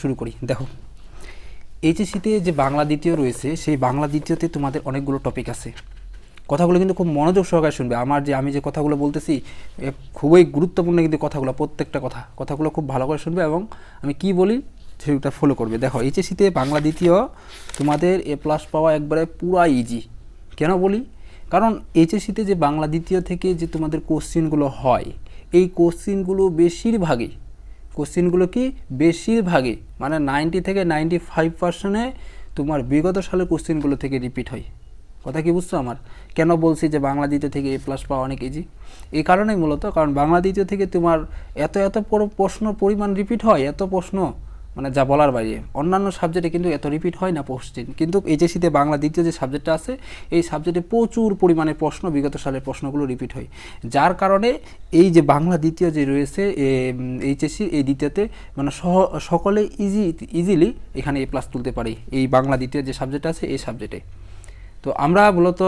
শুরু করি। দেখো, এইচএসসিতে যে বাংলা দ্বিতীয় রয়েছে, সেই বাংলা দ্বিতীয়তে তোমাদের অনেকগুলো টপিক আছে। কথাগুলো কিন্তু খুব মনোযোগ সহকারে শুনবে। আমি যে কথাগুলো বলতেছি খুবই গুরুত্বপূর্ণ, কিন্তু প্রত্যেকটা কথাগুলো খুব ভালো করে শুনবে এবং আমি কি বলি সেটা ফলো করবে। দেখো, এইচএসসিতে বাংলা দ্বিতীয় তোমাদের A+ পাওয়া একবারে পুরা ইজি। কেন বলি? কারণ এইচএসসিতে যে বাংলা দ্বিতীয় থেকে যে তোমাদের কোশ্চিনগুলো হয়, এই কোশ্চিনগুলো বেশিরভাগই মানে 90 থেকে 95% তোমার বিগত সালের কোশ্চিনগুলো থেকে রিপিট হয়। কথা কি বুঝছো আমার? কেন বলছি যে বাংলা দ্বিতীয় থেকে A+ পাওয়া অনেক ইজি? এই কারণেই মূলত, কারণ বাংলা দ্বিতীয় থেকে তোমার এত প্রশ্ন পরিমাণ রিপিট হয়, এত প্রশ্ন মানে যা বলার বাইরে। অন্যান্য সাবজেক্টে কিন্তু এত রিপিট হয় না কোশ্চিন, কিন্তু এইচএসসিতে বাংলা দ্বিতীয় যে সাবজেক্টটা আছে, এই সাবজেক্টে প্রচুর পরিমাণে প্রশ্ন, বিগত সালের প্রশ্নগুলো রিপিট হয়। যার কারণে এই যে বাংলা দ্বিতীয় যে রয়েছে এইচএসসি, এই দ্বিতীয়তে মানে সকলে ইজিলি এখানে A+ তুলতে পারি এই বাংলা দ্বিতীয় যে সাবজেক্ট আছে, এই সাবজেক্টে। তো আমরা মূলত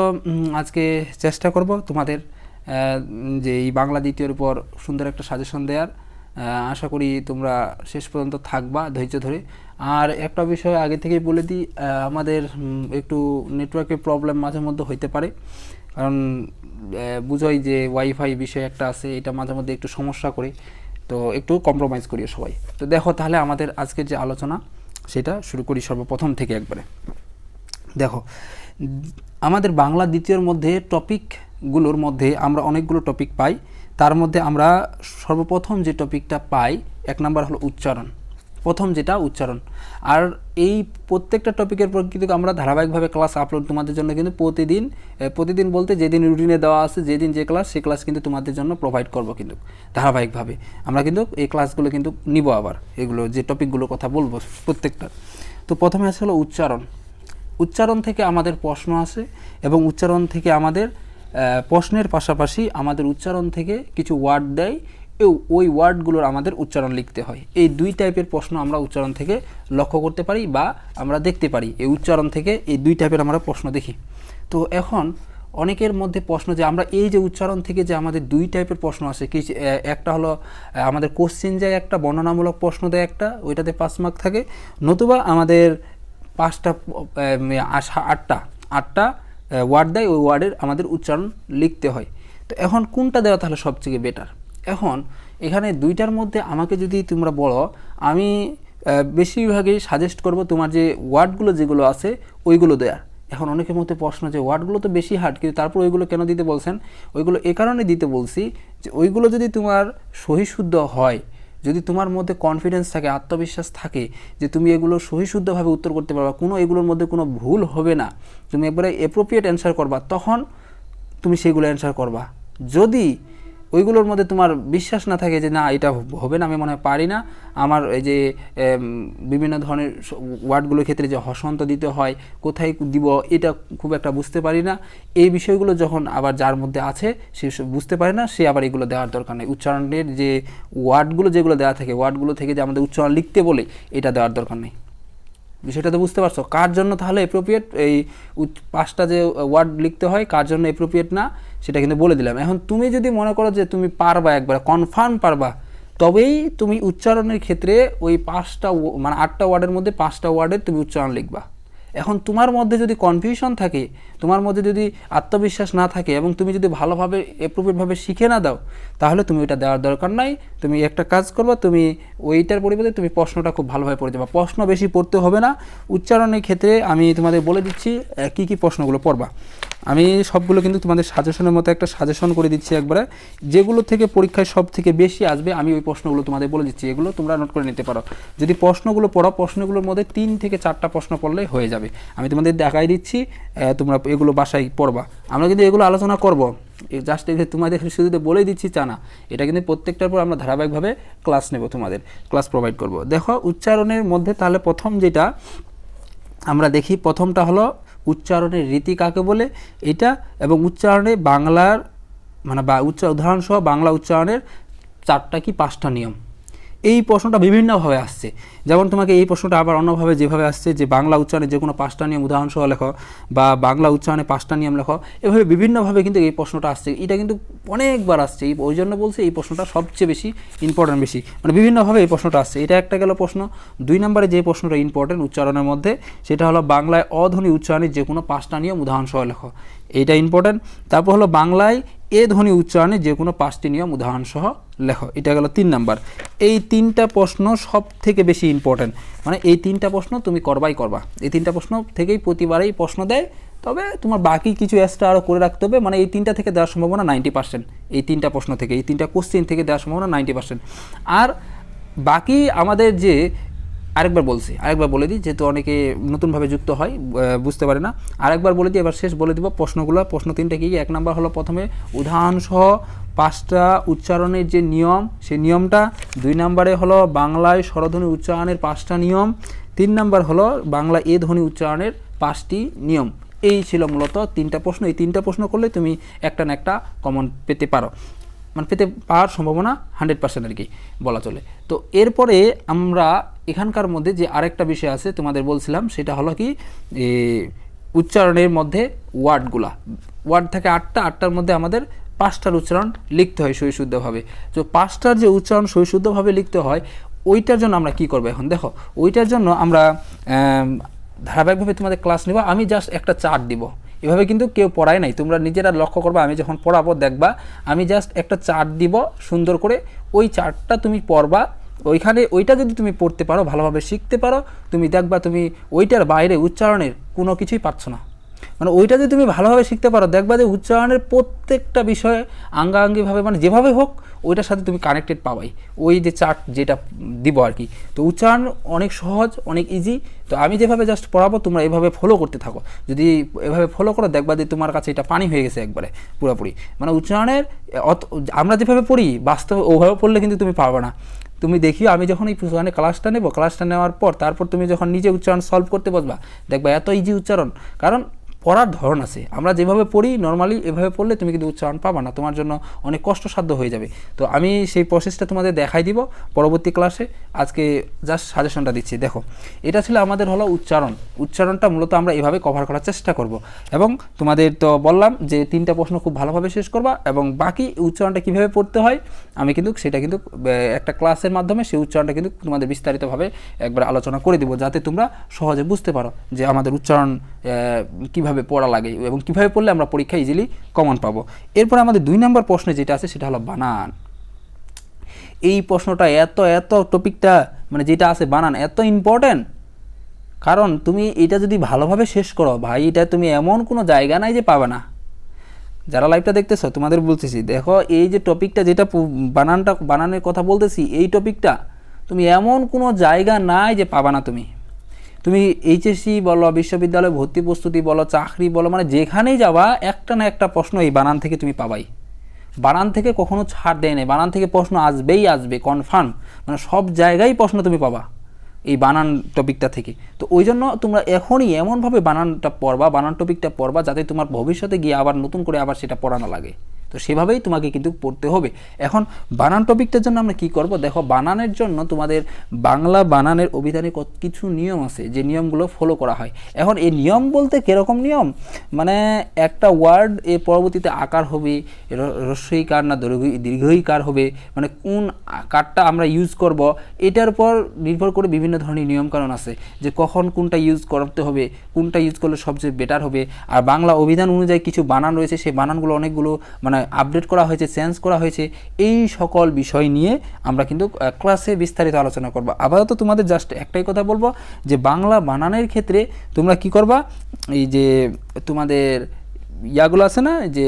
আজকে চেষ্টা করব তোমাদের যে এই বাংলা দ্বিতীয়র উপর সুন্দর একটা সাজেশন দেওয়ার। আশা করি তোমরা শেষ পর্যন্ত থাকবা ধৈর্য ধরে। আর একটা বিষয় আগে থেকেই বলে দিই, আমাদের একটু নেটওয়ার্কের প্রবলেম মাঝে মধ্যে হইতে পারে, কারণ বুঝোই যে ওয়াইফাই বিষয় একটা আছে, এটা মাঝে মধ্যে একটু সমস্যা করে, তো একটু কম্প্রোমাইজ করি সবাই। তো দেখো, তাহলে আমাদের আজকের যে আলোচনা সেটা শুরু করি সর্বপ্রথম থেকে একবারে। দেখো, আমাদের বাংলা দ্বিতীয়র মধ্যে টপিকগুলোর মধ্যে আমরা অনেকগুলো টপিক পাই। তার মধ্যে আমরা সর্বপ্রথম যে টপিকটা পাই, 1 নাম্বার হলো উচ্চারণ। প্রথম যেটা উচ্চারণ। আর এই প্রত্যেকটা টপিকের পর কিন্তু আমরা ধারাবাহিকভাবে ক্লাস আপলোড তোমাদের জন্য কিন্তু প্রতিদিন বলতে যেদিন রুটিনে দেওয়া আছে, যেদিন যে ক্লাস, সেই ক্লাস কিন্তু তোমাদের জন্য প্রোভাইড করব। কিন্তু ধারাবাহিকভাবে আমরা কিন্তু এই ক্লাসগুলো কিন্তু নিব। আবার এগুলো যে টপিকগুলোর কথা বলবো প্রত্যেকটা। তো প্রথমে আছে হলো উচ্চারণ। উচ্চারণ থেকে আমাদের প্রশ্ন আসে এবং উচ্চারণ থেকে আমাদের প্রশ্নের পাশাপাশি আমাদের উচ্চারণ থেকে কিছু ওয়ার্ড দেয়, ওই ওয়ার্ডগুলোর আমাদের উচ্চারণ লিখতে হয়। এই দুই টাইপের প্রশ্ন আমরা উচ্চারণ থেকে লক্ষ্য করতে পারি বা আমরা দেখতে পারি। এই উচ্চারণ থেকে এই দুই টাইপের আমরা প্রশ্ন দেখি। তো এখন অনেকের মধ্যে প্রশ্ন যে আমরা এই যে উচ্চারণ থেকে যে আমাদের দুই টাইপের প্রশ্ন আসে, একটা হলো আমাদের কোশ্চেন যায়, একটা বর্ণনামূলক প্রশ্ন দেয় একটা, ওইটাতে 5 মার্ক থাকে, নতুবা আমাদের 8টা ওয়ার্ড দেয়, ওই ওয়ার্ডের আমাদের উচ্চারণ লিখতে হয়। তো এখন কোনটা দেওয়া তাহলে সবথেকে বেটার? এখন এখানে দুইটার মধ্যে আমাকে যদি তোমরা বলো, আমি বেশিরভাগই সাজেস্ট করব তোমার যে ওয়ার্ডগুলো যেগুলো আছে ওইগুলো দেওয়ার। এখন অনেকের মধ্যে প্রশ্ন যে ওয়ার্ডগুলো তো বেশি হার্ড, কিন্তু তারপর ওইগুলো কেন দিতে বলছেন? ওইগুলো এ কারণে দিতে বলছি যে ওইগুলো যদি তোমার সহিশুদ্ধ হয়, যদি তোমার মধ্যে কনফিডেন্স থাকে, আত্মবিশ্বাস থাকে যে তুমি এগুলো সহিশুদ্ধভাবে উত্তর করতে পারবা, এগুলোর মধ্যে কোনো ভুল হবে না, তুমি একবারে অ্যাপ্রোপ্রিয়েট অ্যান্সার করবা, তখন তুমি সেগুলো অ্যান্সার করবা। যদি ওইগুলোর মধ্যে তোমার বিশ্বাস না থাকে যে না এটা হবে না, আমি মনে হয় পারি না, আমার এই যে বিভিন্ন ধরনের ওয়ার্ডগুলোর ক্ষেত্রে যে হসন্ত দিতে হয়, কোথায় দিব এটা খুব একটা বুঝতে পারি না, এই বিষয়গুলো যখন আবার যার মধ্যে আছে সে বুঝতে পারে না, সে আবার এগুলো দেওয়ার দরকার নেই। উচ্চারণের যে ওয়ার্ডগুলো যেগুলো দেওয়া থাকে, ওয়ার্ডগুলো থেকে যে আমাদের উচ্চারণ লিখতে বলে, এটা দেওয়ার দরকার নেই। বিষয়টা তো বুঝতে পারছো? কার জন্য তাহলে অ্যাপ্রোপ্রিয়েট এই 5টা যে ওয়ার্ড লিখতে হয়, কার জন্য অ্যাপ্রোপ্রিয়েট না সেটা কিন্তু বলে দিলাম। এখন তুমি যদি মনে করো যে তুমি পারবা, একবার কনফার্ম পারবা, তবেই তুমি উচ্চারণের ক্ষেত্রে ওই 8টা ওয়ার্ডের মধ্যে 5টা ওয়ার্ডের তুমি উচ্চারণ লিখবা। এখন তোমার মধ্যে যদি কনফিউশন থাকে, তোমার মধ্যে যদি আত্মবিশ্বাস না থাকে এবং তুমি যদি ভালোভাবে অ্যাপ্রোপ্রিয়েটভাবে শিখে না দাও, তাহলে তুমি ওইটা দেওয়ার দরকার নাই। তুমি একটা কাজ করবা, তুমি ওইটার পরিবর্তে তুমি প্রশ্নটা খুব ভালোভাবে পড়ে যাবা। প্রশ্ন বেশি পড়তে হবে না উচ্চারণের ক্ষেত্রে। আমি তোমাদের বলে দিচ্ছি কী কী প্রশ্নগুলো পড়বা। আমি সবগুলো কিন্তু তোমাদের সাজেশনের মতো একটা সাজেশন করে দিচ্ছি একবারে, যেগুলো থেকে পরীক্ষায় সব থেকে বেশি আসবে আমি ওই প্রশ্নগুলো তোমাদের বলে দিচ্ছি, এগুলো তোমরা নোট করে নিতে পারো। যদি প্রশ্নগুলো পড়ো, প্রশ্নগুলোর মধ্যে 3 থেকে 4টা প্রশ্ন পড়লেই হয়ে যাবে। আমি তোমাদের দেখাই দিচ্ছি, তোমরা এগুলো বাসায় পড়বা। আমরা কিন্তু এগুলো আলোচনা করব, জাস্ট তোমাদের শুধু বলেই দিচ্ছি তা না, এটা কিন্তু প্রত্যেকটার পর আমরা ধারাবাহিকভাবে ক্লাস নেব, তোমাদের ক্লাস প্রোভাইড করব। দেখো, উচ্চারণের মধ্যে তাহলে প্রথম যেটা আমরা দেখি, প্রথমটা হলো উচ্চারণের রীতি কাকে বলে, এটা, এবং উচ্চারণে বাংলার উদাহরণসহ বাংলা উচ্চারণের 4টা কি 5টা নিয়ম। এই প্রশ্নটা বিভিন্নভাবে আসছে। যেমন তোমাকে এই প্রশ্নটা আবার অন্যভাবে যেভাবে আসছে যে বাংলা উচ্চারণে যে কোনো 5টা নিয়ম উদাহরণসহ লেখো, বা বাংলা উচ্চারণে 5টা নিয়ম লেখো, এভাবে বিভিন্নভাবে কিন্তু এই প্রশ্নটা আসছে। এটা কিন্তু অনেকবার আসছে, ওই জন্য বলছে এই প্রশ্নটা সবচেয়ে বেশি ইম্পর্টেন্ট, বেশি মানে বিভিন্নভাবে এই প্রশ্নটা আসছে। এটা একটা গেল প্রশ্ন। 2 নম্বরে যে প্রশ্নটা ইম্পর্টেন্ট উচ্চারণের মধ্যে, সেটা হলো বাংলায় অধ্বনি উচ্চারণের যে কোনো 5টা নিয়ম উদাহরণসহ লেখো, এইটা ইম্পর্টেন্ট। তারপর হলো বাংলায় এ ধ্বনি উচ্চারণে যে কোনো 5টি নিয়ম উদাহরণসহ লেখো, এটা গেল 3 নাম্বার। এই 3টা প্রশ্ন সব থেকে বেশি ইম্পর্টেন্ট, মানে এই 3টা প্রশ্ন তুমি করবাই করবা। এই 3টা প্রশ্ন থেকেই প্রতিবারেই প্রশ্ন দেয়, তবে তোমার বাকি কিছু এক্সট্রা আরও করে রাখতে হবে। মানে এই 3টা থেকে দেওয়ার সম্ভাবনা 90%, এই 3টা প্রশ্ন থেকে, এই 3টা কোশ্চেন থেকে দেওয়ার সম্ভাবনা 90%। আর বাকি আমাদের যে, আরেকবার বলে দিই, যেহেতু অনেকে নতুনভাবে যুক্ত হয়, বুঝতে পারে না, আরেকবার বলে দিই, এবার শেষ বলে দিব প্রশ্নগুলো। প্রশ্ন 3টা কি? 1 নাম্বার হলো প্রথমে উদাহরণসহ 5টা উচ্চারণের যে নিয়ম, সেই নিয়মটা। 2 নম্বরে হলো বাংলায় স্বরধ্বনি উচ্চারণের 5টা নিয়ম। 3 নাম্বার হলো বাংলা এ ধ্বনি উচ্চারণের 5টি নিয়ম। এই ছিল মূলত 3টা প্রশ্ন। এই 3টা প্রশ্ন করলে তুমি একটা না একটা কমন পেতে পারো, মানে পেতে পাওয়ার সম্ভাবনা 100% আর কি বলা চলে। তো এরপরে আমরা এখানকার মধ্যে যে আরেকটা বিষয় আছে তোমাদের বলছিলাম, সেটা হলো কি উচ্চারণের মধ্যে ওয়ার্ড থাকে 8টার মধ্যে আমাদের 5টার উচ্চারণ লিখতে হয় সহিশুদ্ধভাবে। তো 5টার যে উচ্চারণ সহিশুদ্ধভাবে লিখতে হয়, ওইটার জন্য আমরা কি করবো এখন দেখো। ওইটার জন্য আমরা ধারাবাহিকভাবে তোমাদের ক্লাস নেব। আমি জাস্ট একটা চার্ট দিব, এভাবে কিন্তু কেউ পড়ায় নাই, তোমরা নিজেরা লক্ষ্য করবা। আমি যখন পড়াবো দেখবা আমি জাস্ট একটা চার্ট দিব সুন্দর করে, ওই চার্টটা তুমি পড়বা। ওইটা যদি তুমি পড়তে পারো, ভালোভাবে শিখতে পারো, তুমি দেখবা তুমি ওইটার বাইরে উচ্চারণের কোনো কিছুই পাচ্ছ না। মানে ওইটা যদি তুমি ভালোভাবে শিখতে পারো, দেখবা যে উচ্চারণের প্রত্যেকটা বিষয়ে আঙ্গাআঙ্গিভাবে, মানে যেভাবে হোক ওইটার সাথে তুমি কানেক্টেড পাবাই, ওই যে চার্ট যেটা দিব আর কি। তো উচ্চারণ অনেক সহজ, অনেক ইজি। তো আমি যেভাবে জাস্ট পড়াবো তোমরা এভাবে ফলো করতে থাকো। যদি এভাবে ফলো করো, দেখবা যে তোমার কাছে এটা পানি হয়ে গেছে একবারে পুরোপুরি। মানে উচ্চারণের আমরা যেভাবে পড়ি বাস্তবে ওভাবে পড়লে কিন্তু তুমি পারবে না। তুমি দেখিও, আমি যখন এই উচ্চারণে ক্লাসটা নেব, ক্লাসটা নেওয়ার পর তারপর তুমি যখন নিজে উচ্চারণ সলভ করতে বসবা, দেখবা এত ইজি উচ্চারণ। কারণ পড়ার ধরন আছে, আমরা যেভাবে পড়ি নর্মালি এভাবে পড়লে তুমি কিন্তু উচ্চারণ পাবা না, তোমার জন্য অনেক কষ্টসাধ্য হয়ে যাবে। তো আমি সেই প্রসেসটা তোমাদের দেখাই দিব পরবর্তী ক্লাসে। আজকে জাস্ট সাজেশনটা দিচ্ছি। দেখো, এটা ছিল আমাদের হলো উচ্চারণটা মূলত আমরা এভাবে কভার করার চেষ্টা করব। এবং তোমাদের তো বললাম যে 3টা প্রশ্ন খুব ভালোভাবে শেষ করবা, এবং বাকি উচ্চারণটা কীভাবে পড়তে হয় আমি কিন্তু সেটা কিন্তু একটা ক্লাসের মাধ্যমে সেই উচ্চারণটা কিন্তু তোমাদের বিস্তারিতভাবে একবার আলোচনা করে দিব, যাতে তোমরা সহজে বুঝতে পারো যে আমাদের উচ্চারণ কীভাবে পড়া লাগে এবং কীভাবে পড়লে আমরা পরীক্ষায় ইজিলি কমন পাবো। এরপর আমাদের 2 নম্বর প্রশ্নে যেটা আছে সেটা হলো বানান। এই প্রশ্নটা এত টপিকটা, মানে যেটা আছে বানান, এত ইম্পর্টেন্ট। কারণ তুমি এটা যদি ভালোভাবে শেষ করো ভাই, এটা তুমি এমন কোনো জায়গা নাই যে পাবে না। যারা লাইভটা দেখতেছো তোমাদের বলতেছি, দেখো এই যে টপিকটা, যেটা বানানের কথা বলতেছি, এই টপিকটা তুমি এমন কোনো জায়গা নাই যে পাবা না। তুমি এইচএসসি বলো, বিশ্ববিদ্যালয়ে ভর্তি প্রস্তুতি বলো, চাকরি বলো, মানে যেখানেই যাবা একটা না একটা প্রশ্ন এই বানান থেকে তুমি পাবাই। বানান থেকে কখনো ছাড় দেয় নাই, বানান থেকে প্রশ্ন আসবে কনফার্ম। মানে সব জায়গায় প্রশ্ন তুমি পাবা এই বানান টপিকটা থেকে। তো ওই জন্য তোমরা এখনই এমনভাবে বানান টপিকটা পড়বা যাতে তোমার ভবিষ্যতে গিয়ে আবার নতুন করে আবার সেটা পড়া না লাগে। তো সেভাবেই তোমাকে কিন্তু পড়তে হবে। এখন বানান টপিকটার জন্য আমরা কি করব, দেখো বানানের জন্য তোমাদের বাংলা বানানের অভিধানে কিছু নিয়ম আছে, যে নিয়মগুলো ফলো করা হয়। এখন এই নিয়ম বলতে কীরকম নিয়ম, মানে একটা ওয়ার্ড এর পরবর্তীতে আকার হবে, হ্রস্বইকার না দীর্ঘইকার হবে, মানে কোন কারটা আমরা ইউজ করব, এটার উপর নির্ভর করে বিভিন্ন ধরনের নিয়মকানুন আছে, যে কখন কোনটা ইউজ করতে হবে, কোনটা ইউজ করলে সবচেয়ে বেটার হবে। আর বাংলা অভিধান অনুযায়ী কিছু বানান রয়েছে, সেই বানানগুলো অনেকগুলো মানে আপডেট করা হয়েছে, চেঞ্জ করা হয়েছে। এই সকল বিষয় নিয়ে আমরা কিন্তু ক্লাসে বিস্তারিত আলোচনা করব। আপাতত তোমাদের জাস্ট একটাই কথা বলবো, যে বাংলা বানানের ক্ষেত্রে তোমরা কি করবা, এই যে তোমাদের ইয়াগুলো আছে না, যে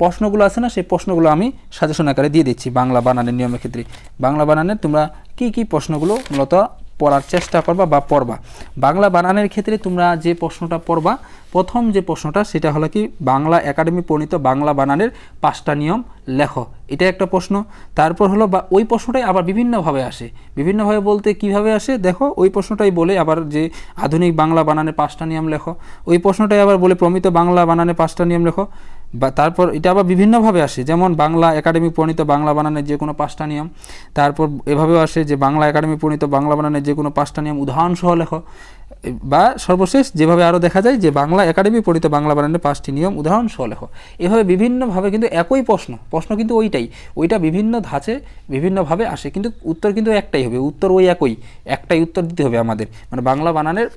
প্রশ্নগুলো আছে না, সেই প্রশ্নগুলো আমি সাজেশন আকারে দিয়ে দিচ্ছি। বাংলা বানানের নিয়মের ক্ষেত্রে বাংলা বানানের তোমরা কি প্রশ্নগুলো মূলত পড়ার চেষ্টা করবা বা পড়বা। বাংলা বানানের ক্ষেত্রে তোমরা যে প্রশ্নটা পড়বা, প্রথম যে প্রশ্নটা সেটা হলো কি, বাংলা একাডেমি প্রণীত বাংলা বানানের 5টা নিয়ম লেখো, এটা একটা প্রশ্ন। তারপর হলো বা ওই প্রশ্নটাই আবার বিভিন্নভাবে আসে, বিভিন্নভাবে বলতে কিভাবে আসে দেখো, ওই প্রশ্নটাই বলে আবার যে আধুনিক বাংলা বানানের 5টা নিয়ম লেখো, ওই প্রশ্নটাই আবার বলে প্রমিত বাংলা বানানের 5টা নিয়ম লেখো। বা তারপর এটা আবার বিভিন্নভাবে আসে, যেমন বাংলা একাডেমি প্রণীত বাংলা বানানের যে কোনো 5টা নিয়ম। তারপর এভাবেও আসে যে বাংলা একাডেমি প্রণীত বাংলা বানানের যে কোনো 5টা নিয়ম উদাহরণসহ লেখো। বা সর্বশেষ যেভাবে আরও দেখা যায় যে বাংলা একাডেমি প্রণীত বাংলা বানানের 5টি নিয়ম উদাহরণসহ লেখো। এভাবে বিভিন্নভাবে কিন্তু একই প্রশ্ন কিন্তু ওইটা বিভিন্ন ধাঁচে বিভিন্নভাবে আসে, কিন্তু উত্তর কিন্তু একটাই হবে, উত্তর ওই একটাই উত্তর দিতে হবে আমাদের। মানে বাংলা বানানের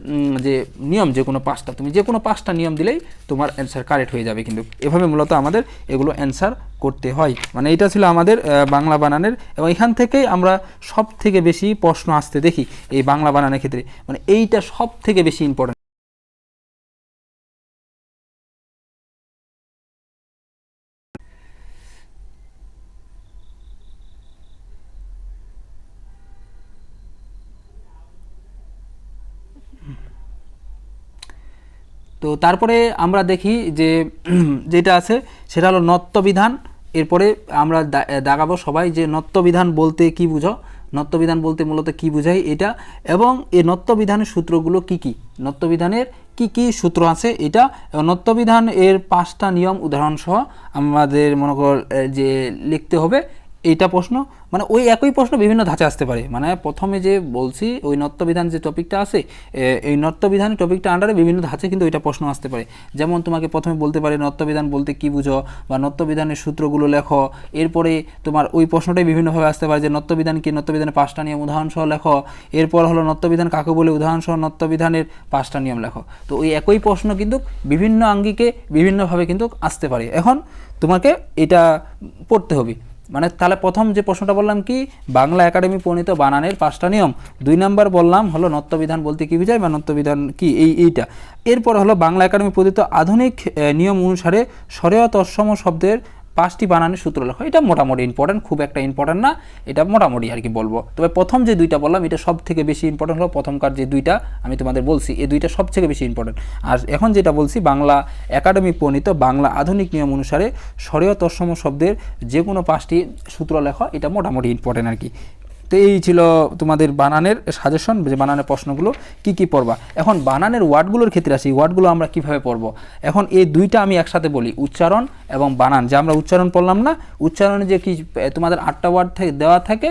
যে নিয়ম যে কোনো 5টা, তুমি যে কোনো 5টা নিয়ম দিলেই তোমার অ্যান্সার কারেক্ট হয়ে যাবে। কিন্তু এভাবে মূলত আমাদের এগুলো অ্যান্সার করতে হয়। মানে এটা ছিল আমাদের বাংলা বানানের, এবং এখান থেকেই আমরা সব থেকে বেশি প্রশ্ন আসতে দেখি এই বাংলা বানানের ক্ষেত্রে। মানে এইটা সব থেকে বেশি ইম্পর্টেন্ট। তো তারপরে আমরা দেখি যে যেটা আছে সেটা হলো নত্যবিধান। এরপরে আমরা দাগাবো সবাই যে নত্যবিধান বলতে কি বুঝো, নত্যবিধান বলতে মূলত কি বোঝায় এটা, এবং এই নত্যবিধানের সূত্রগুলো কি কি, নত্যবিধানের কি কি সূত্র আছে এটা, এবং নত্যবিধান এর 5টা নিয়ম উদাহরণসহ আমাদের মনে কর যে লিখতে হবে। এইটা প্রশ্ন মানে ওই একই প্রশ্ন বিভিন্ন ধাঁচে আসতে পারে। মানে প্রথমে যে বলছি ওই নত্যবিধান যে টপিকটা আছে, এই নত্যবিধান টপিকটা আন্ডারে বিভিন্ন ধাঁচে কিন্তু ওইটা প্রশ্ন আসতে পারে। যেমন তোমাকে প্রথমে বলতে পারে নত্যবিধান বলতে কি বুঝো, বা নত্যবিধানের সূত্রগুলো লেখো। এরপরে তোমার ওই প্রশ্নটাই বিভিন্নভাবে আসতে পারে যে নত্যবিধান কি, নত্যবিধানের 5টা নিয়ম উদাহরণসহ লেখো। এরপর হলো নত্যবিধান কাকে বলে, উদাহরণসহ নত্যবিধানের 5টা নিয়ম লেখো। তো ওই একই প্রশ্ন কিন্তু বিভিন্ন আঙ্গিকে বিভিন্নভাবে কিন্তু আসতে পারে। এখন তোমাকে এটা পড়তে হবে। মানে তাহলে প্রথম যে প্রশ্নটা বললাম কি, বাংলা একাডেমি প্রণীত বানানের 5টা নিয়ম। 2 নম্বর বললাম হলো নত্যবিধান বলতে কি বোঝায় বা নত্যবিধান কি এইটা। এরপর হলো বাংলা একাডেমি প্রণীত আধুনিক নিয়ম অনুসারে স্বরেয় তৎসম শব্দের 5টি বানানের সূত্র লেখো। এটা মোটামুটি ইম্পর্টেন্ট, খুব একটা ইম্পর্টেন্ট না, এটা মোটামুটি আর কি বলবো। তবে প্রথম যে 2টা বললাম এটা সব থেকে বেশি ইম্পর্টেন্ট হলো, প্রথমকার যে 2টা আমি তোমাদের বলছি এই 2টা সব থেকে বেশি ইম্পর্টেন্ট। আর এখন যেটা বলছি বাংলা একাডেমি প্রণীত বাংলা আধুনিক নিয়ম অনুসারে স্বরেয় তৎসম শব্দের যে কোনো 5টি সূত্র লেখো, এটা মোটামুটি ইম্পর্টেন্ট আর কি। তো এই ছিল তোমাদের বানানের সাজেশন, যে বানানের প্রশ্নগুলো কি কি পড়বা। এখন বানানের ওয়ার্ডগুলোর ক্ষেত্রে আসি, ওয়ার্ডগুলো আমরা কিভাবে পড়ব। এখন এই 2টা আমি একসাথে বলি, উচ্চারণ এবং বানান। যে আমরা উচ্চারণ পড়লাম না, উচ্চারণে যে কি তোমাদের 8টা ওয়ার্ড দেওয়া থাকে,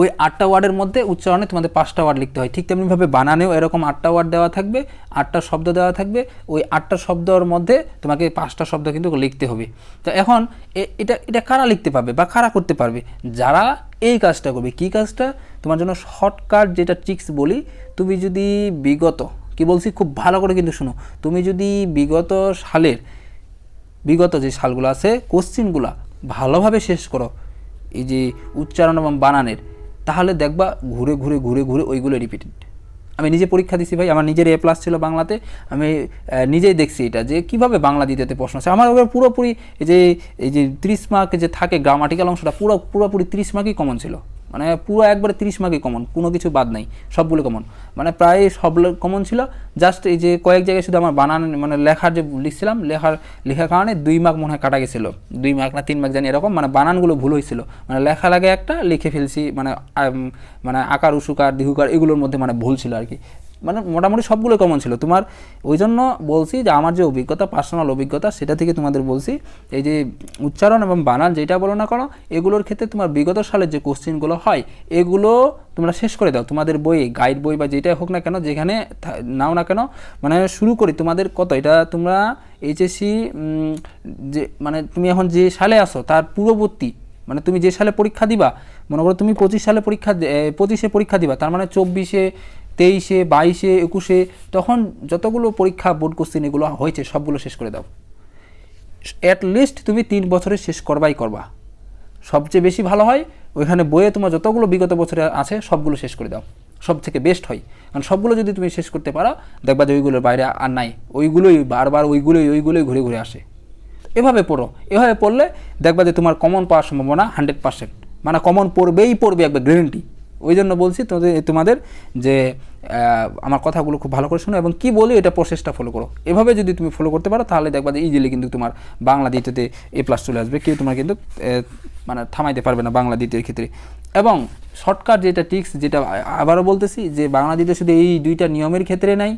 ওই 8টা ওয়ার্ডের মধ্যে উচ্চারণে তোমাদের 5টা ওয়ার্ড লিখতে হয়। ঠিক তেমনিভাবে বানানেও এরকম 8টা ওয়ার্ড দেওয়া থাকবে, 8টা শব্দ দেওয়া থাকবে। ওই 8টা শব্দের মধ্যে তোমাকে 5টা শব্দ কিন্তু লিখতে হবে। তো এখন এটা কারা লিখতে পারবে বা কারা করতে পারবে, যারা এই কাজটা করবে। কি কাজটা, তোমার জন্য শর্টকাট যেটা ট্রিক্স বলি, তুমি যদি বিগত কি বলছি খুব ভালো করে কিন্তু শুনো, তুমি যদি বিগত যে সালগুলো আছে কোশ্চিনগুলা ভালোভাবে শেষ করো এই যে উচ্চারণ এবং বানানের, তাহলে দেখবা ঘুরে ঘুরে ঘুরে ঘুরে ওইগুলো রিপিটেড। আমি নিজে পরীক্ষা দিছি ভাই, আমার নিজের A+ ছিল বাংলাতে, আমি নিজেই দেখছি এটা যে কীভাবে বাংলা দ্বিতীয়তে প্রশ্ন আছে। আমার ওগুলো পুরোপুরি এই যে 30 মার্ক যে থাকে গ্রামাটিক্যাল অংশটা পুরোপুরি 30 মার্কই কমন ছিল। মানে পুরো একবারে 30 মার্কই কমন, কোনো কিছু বাদ নাই, সবগুলো কমন, মানে প্রায় সব কমন ছিল। জাস্ট এই যে কয়েক জায়গায় শুধু আমার বানান মানে লেখার যে লিখছিলাম, লেখার কারণে 2 মার্ক মনে হয় কাটা গেছিলো, 2 মার্ক না 3 মার্ক জানি এরকম, মানে বানানগুলো ভুল হয়েছিল। মানে লেখা লাগে একটা, লিখে ফেলছি, মানে আকার উসুকার দীর্ঘকার এগুলোর মধ্যে মানে ভুল ছিল আর কি। মানে মোটামুটি সবগুলো কমন ছিল। তোমার ওই জন্য বলছি যে আমার যে অভিজ্ঞতা, পার্সোনাল অভিজ্ঞতা, সেটা থেকে তোমাদের বলছি এই যে উচ্চারণ এবং বানান যেটা বলো না কেন, এগুলোর ক্ষেত্রে তোমার বিগত সালের যে কোশ্চিনগুলো হয় এগুলো তোমরা শেষ করে দাও। তোমাদের বই, গাইড বই বা যেটাই হোক না কেন, যেখানে নাও না কেন, মানে শুরু করি তোমাদের কত এটা তোমরা HSC যে মানে তুমি এখন যে সালে আসো তার পূর্ববর্তী, মানে তুমি যে সালে পরীক্ষা দিবা, মনে করো তুমি 25 পরীক্ষা দিবা, তার মানে 24, 23, 22, 21 তখন যতগুলো পরীক্ষা বোর্ড কোশ্চিন এগুলো হয়েছে সবগুলো শেষ করে দাও। অ্যাটলিস্ট তুমি 3 বছরে শেষ করবা, সবচেয়ে বেশি ভালো হয়। ওইখানে বইয়ে তোমার যতগুলো বিগত বছরে আছে সবগুলো শেষ করে দাও, সব থেকে বেস্ট হয়। কারণ সবগুলো যদি তুমি শেষ করতে পারো, দেখবা যে ওইগুলোর বাইরে আর নাই, ওইগুলোই বারবার ওইগুলোই ঘুরে ঘুরে আসে। এভাবে পড়লে দেখবা যে তোমার কমন পাওয়ার সম্ভাবনা 100%, মানে কমন পড়বে একবার গ্যারেন্টি। ওই জন্য বলছি তোমাদের যে আমার কথাগুলো খুব ভালো করে শোনো এবং কি বলি এটা প্রসেসটা ফলো করো। এভাবে যদি তুমি ফলো করতে পারো তাহলে দেখবা যে ইজিলি কিন্তু তোমার বাংলা দ্বিতীয়তে A+ চলে আসবে, কেউ তোমার কিন্তু মানে থামাইতে পারবে না বাংলা দ্বিতীয়ের ক্ষেত্রে। এবং শর্টকাট যেটা ট্রিক্স, যেটা আবারও বলতেছি যে বাংলা দ্বিতীয় শুধু এই 2টা নিয়মের ক্ষেত্রে নাই,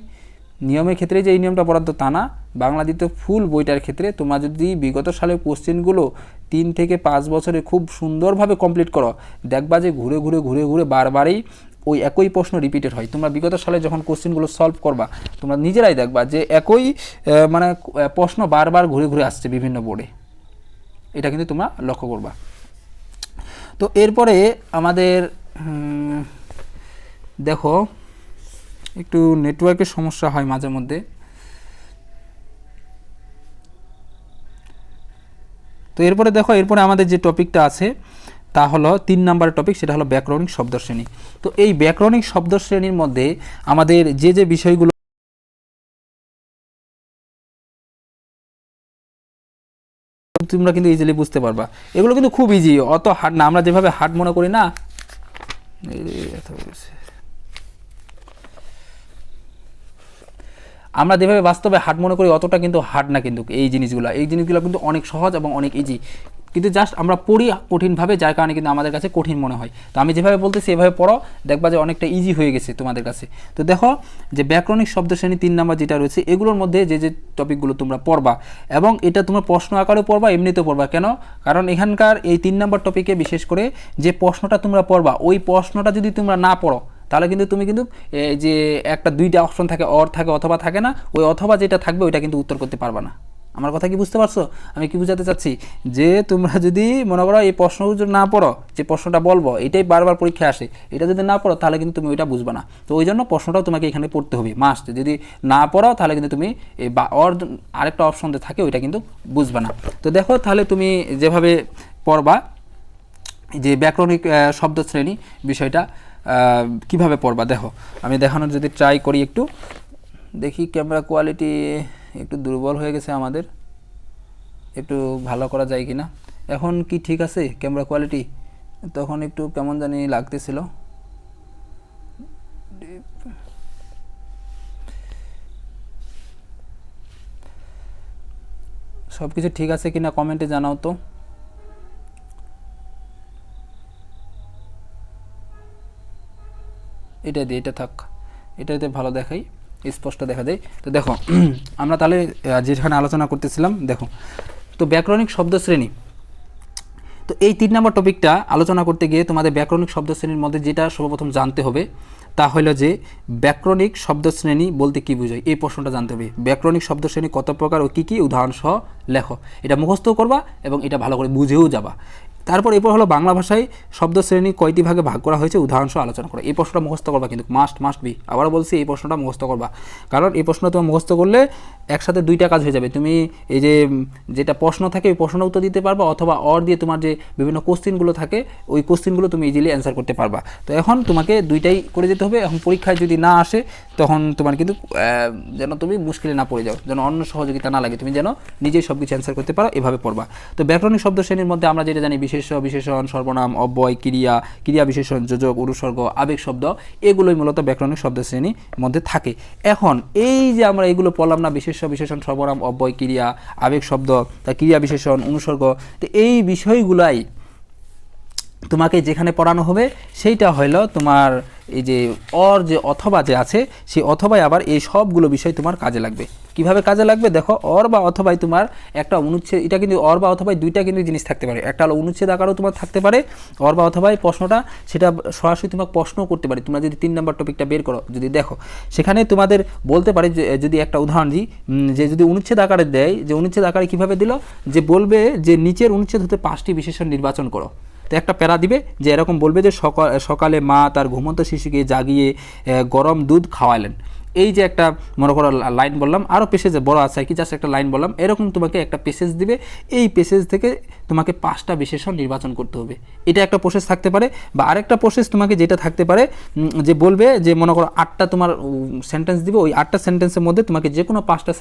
নিয়মের ক্ষেত্রে যে এই নিয়মটা বরাদ্দ তা না, বাংলা দ্বিতীয় ফুল বইটার ক্ষেত্রে তোমরা যদি বিগত সালের কোশ্চেনগুলো 3 থেকে 5 বছরে খুব সুন্দরভাবে কমপ্লিট করো, দেখবা যে ঘুরে ঘুরে ঘুরে ঘুরে বারবারই ওই একই প্রশ্ন রিপিটেড হয়। তোমরা বিগত সালে যখন কোশ্চেনগুলো সলভ করবা তোমরা নিজেরাই দেখবা যে একই মানে প্রশ্ন বারবার ঘুরে ঘুরে আসছে বিভিন্ন বোর্ডে, এটা কিন্তু তোমরা লক্ষ্য করবা। তো এরপরে আমাদের দেখো একটু নেটওয়ার্কের সমস্যা হয় মাঝে মধ্যে। তো এরপরে দেখো, এরপরে আমাদের যে টপিকটা আছে তা হলো 3 নম্বরের টপিক, সেটা হলো ব্যাকরণিক শব্দশ্রেণী। তো এই ব্যাকরণিক শব্দশ্রেণীর মধ্যে আমাদের যে বিষয়গুলো তোমরা কিন্তু ইজিলি বুঝতে পারবা, এগুলো কিন্তু খুব ইজি, অত হার্ড না। আমরা যেভাবে হার্ড মনে করি না, আমরা যেভাবে বাস্তবে হার্ড মনে করি অতটা কিন্তু হার্ড না। কিন্তু এই জিনিসগুলো কিন্তু অনেক সহজ এবং অনেক ইজি, কিন্তু জাস্ট আমরা পড়ি কঠিনভাবে, যার কারণে কিন্তু আমাদের কাছে কঠিন মনে হয়। তো আমি যেভাবে বলতেছি এভাবে পড়ো, দেখবা যে অনেকটা ইজি হয়ে গেছে তোমাদের কাছে। তো দেখো যে ব্যাকরণিক শব্দশ্রেণী 3 নম্বর যেটা রয়েছে, এগুলোর মধ্যে যে টপিকগুলো তোমরা পড়বা, এবং এটা তোমরা প্রশ্ন আকারেও পড়বা, এমনিতেও পড়বা। কেন? কারণ এখানকার এই 3 নম্বর টপিকে বিশেষ করে যে প্রশ্নটা তোমরা পড়বা, ওই প্রশ্নটা যদি তোমরা না পড়ো তাহলে কিন্তু তুমি কিন্তু যে একটা 2টা অপশন থাকে, অর থাকে অথবা থাকে না, ওই অথবা যেটা থাকবে ওইটা কিন্তু উত্তর করতে পারবা না। আমার কথা কি বুঝতে পারছো? আমি কি বোঝাতে চাচ্ছি, যে তোমরা যদি মনে করো এই প্রশ্ন না পড়ো, যে প্রশ্নটা বলবো এটাই বারবার পরীক্ষায় আসে, এটা যদি না পড়ো তাহলে কিন্তু তুমি ওইটা বুঝবে না। তো ওই জন্য প্রশ্নটাও তোমাকে এখানে পড়তে হবে মাস্ট। যদি না পড়ো তাহলে কিন্তু তুমি এই অর আরেকটা অপশন থাকে ওইটা কিন্তু বুঝবে না। তো দেখো তাহলে তুমি যেভাবে পড়বা যে ব্যাকরণিক শব্দশ্রেণী বিষয়টা কিভাবে পড়বা, দেখো আমি দেখানোর যদি ট্রাই করি একটু। দেখি ক্যামেরা কোয়ালিটি একটু দুর্বল হয়ে গেছে আমাদের, একটু ভালো করা যায় কি না। এখন কি ঠিক আছে ক্যামেরা কোয়ালিটি? তখন একটু কেমন জানি লাগতেছিল। সব কিছু ঠিক আছে কিনা কমেন্টে জানাও তো। এটা দিয়ে এটা থাক, এটাতে ভালো দেখাই, স্পষ্ট দেখা যায়। তো দেখো আমরা তাহলে যেখানে আলোচনা করতেছিলাম, দেখো তো ব্যাকরণিক শব্দশ্রেণী। তো এই 3 নম্বর টপিকটা আলোচনা করতে গিয়ে তোমাদের ব্যাকরণিক শব্দশ্রেণীর মধ্যে যেটা সর্বপ্রথম জানতে হবে তা হলো যে ব্যাকরণিক শব্দশ্রেণী বলতে কী বোঝায়, এই প্রশ্নটা জানতে হবে। ব্যাকরণিক শব্দশ্রেণী কত প্রকার ও কী কী, উদাহরণ সহ লেখো। এটা মুখস্থ করবা এবং এটা ভালো করে বুঝেও যাবা। তারপর এরপর হলো বাংলা ভাষায় শব্দশ্রেণী কয়টি ভাগে ভাগ করা হয়েছে, উদাহরণ সহ আলোচনা করো। এই প্রশ্নটা মুখস্থ করবা, কিন্তু মাস্ট বি। আবার বলছি, এই প্রশ্নটা মুখস্থ করবা, কারণ এই প্রশ্নটা তুমি মুখস্থ করলে একসাথে 2টা কাজ হয়ে যাবে। তুমি এই যে যেটা প্রশ্ন থাকে ওই প্রশ্নের উত্তর দিতে পারবা, অথবা অর দিয়ে তোমার যে বিভিন্ন কোশ্চেনগুলো থাকে ওই কোশ্চেনগুলো তুমি ইজিলি অ্যান্সার করতে পারবা। তো এখন তোমাকে 2টাই করে যেতে হবে। এখন পরীক্ষায় যদি না আসে তখন তোমার কিন্তু যেন তুমি মুশকিলে না পড়ে যাও, যেন অন্য সহযোগিতা না লাগে, তুমি যেন নিজেই সব কিছু অ্যান্সার করতে পারো, এভাবে পড়বা। তো ব্যাকরণিক শব্দশ্রেণীর মধ্যে আমরা যেটা জানি, বিশেষ্য, বিশেষণ, সর্বনাম, অব্যয়, ক্রিয়া, ক্রিয়া বিশেষণ, যোজক, অনুসর্গ, আবেগ শব্দ, এগুলোই মূলত ব্যাকরণিক শব্দশ্রেণীর মধ্যে থাকে। এখন এই যে আমরা এগুলো পড়লাম না, বিশেষ্য, বিশেষণ, সর্বনাম, অব্যয়, ক্রিয়া, আবেগ শব্দ, তা ক্রিয়া বিশেষণ, অনুসর্গ, তো এই বিষয়গুলাই তোমাকে যেখানে পড়ানো হবে সেইটা হলো তোমার এই যে অর যে অথবা যে আছে, সেই অথবাই আবার এই সবগুলো বিষয় তোমার কাজে লাগবে। কিভাবে কাজে লাগবে দেখো, অর বা অথবাই তোমার একটা অনুচ্ছেদ, এটা কিন্তু অর বা অথবাই 2টা কিন্তু জিনিস থাকতে পারে। একটা হলো অনুচ্ছেদ আকারও তোমার থাকতে পারে, অর বা অথবাই প্রশ্নটা সেটা সরাসরি তোমাকে প্রশ্নও করতে পারে। তোমরা যদি 3 নম্বর টপিকটা বের করো, যদি দেখো সেখানে তোমাদের বলতে পারে যে, যদি একটা উদাহরণ দিই, যে যদি অনুচ্ছেদ আকারে দেয়, যে অনুচ্ছেদ আকারে কীভাবে দিল, যে বলবে যে নিচের অনুচ্ছেদ হতে 5টি বিশেষণ নির্বাচন করো। তো একটা প্যারা দিবে যে এরকম বলবে যে সকালে মা তার ঘুমন্ত শিশুকে জাগিয়ে গরম দুধ খাওয়ালেন। এই যে একটা মনে করো লাইন বললাম, আরও পেসেজে বড় আছে কি, জাস্ট একটা লাইন বললাম, এরকম তোমাকে একটা পেসেজ দিবে। এই পেসেজ থেকে তোমাকে 5টা বিশেষণ নির্বাচন করতে হবে। এটা একটা প্রসেস থাকতে পারে। বা আরেকটা প্রসেস তোমাকে যেটা থাকতে পারে, যে বলবে যে মনে করো 8টা তোমার সেন্টেন্স দিবে, ওই 8টা সেন্টেন্সের মধ্যে তোমাকে যে কোনো 5টা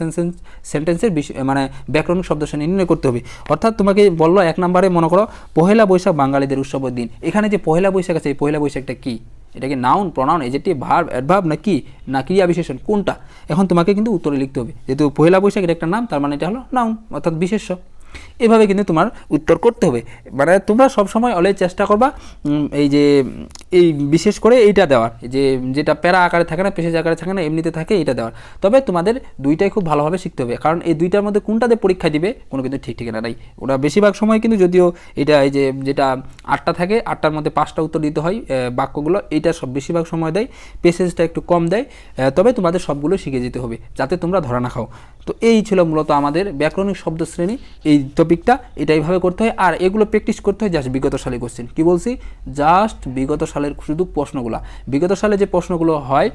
সেন্টেন্সের মানে ব্যাকরণিক শব্দশ্রেণী নির্ণয় করতে হবে। অর্থাৎ তোমাকে বললো 1 নম্বরে মনে করো পহেলা বৈশাখ বাঙালিদের উৎসবের দিন। এখানে যে পহেলা বৈশাখ আছে, এই পহেলা বৈশাখটা কী? এটা কি noun, pronoun, adjective, verb, adverb না কি, না ক্রিয়া বিশেষণ, কোনটা? এখন তোমাকে কিন্তু উত্তরে লিখতে হবে। যেহেতু পহেলা বৈশাখ এটা একটা নাম, তার মানে এটা হলো নাউন অর্থাৎ বিশেষ্য। এভাবে কিন্তু তোমার উত্তর করতে হবে। মানে তোমরা সবসময় অলওয়েজ চেষ্টা করবা এই যে এই বিশেষ করে এইটা দেওয়ার, যে যেটা প্যারা আকারে থাকে না, পেশেজ আকারে থাকে না, এমনিতে থাকে, এইটা দেওয়ার। তবে তোমাদের দুইটাই খুব ভালোভাবে শিখতে হবে, কারণ এই দুইটার মধ্যে কোনটাতে পরীক্ষা দিবে কোনো কিন্তু ঠিক ঠিকানা নাই। ওরা বেশিরভাগ সময় কিন্তু, যদিও এটা এই যে যেটা 8টা থাকে, 8টার মধ্যে 5টা উত্তর দিতে হয় বাক্যগুলো, এইটা সব বেশিরভাগ সময় দেয়, পেসেজটা একটু কম দেয়। তবে তোমাদের সবগুলো শিখে যেতে হবে যাতে তোমরা ধরা না খাও। তো এই ছিল মূলত আমাদের ব্যাকরণিক শব্দ শ্রেণী এই টপিকটা, এটা এইভাবে করতে হয়। আর এগুলো প্র্যাকটিস করতে হয় জাস্ট বিগত সালে কোশ্চেন। কী বলছি? জাস্ট বিগত সালের শুধু প্রশ্নগুলো, বিগত সালে যে প্রশ্নগুলো হয়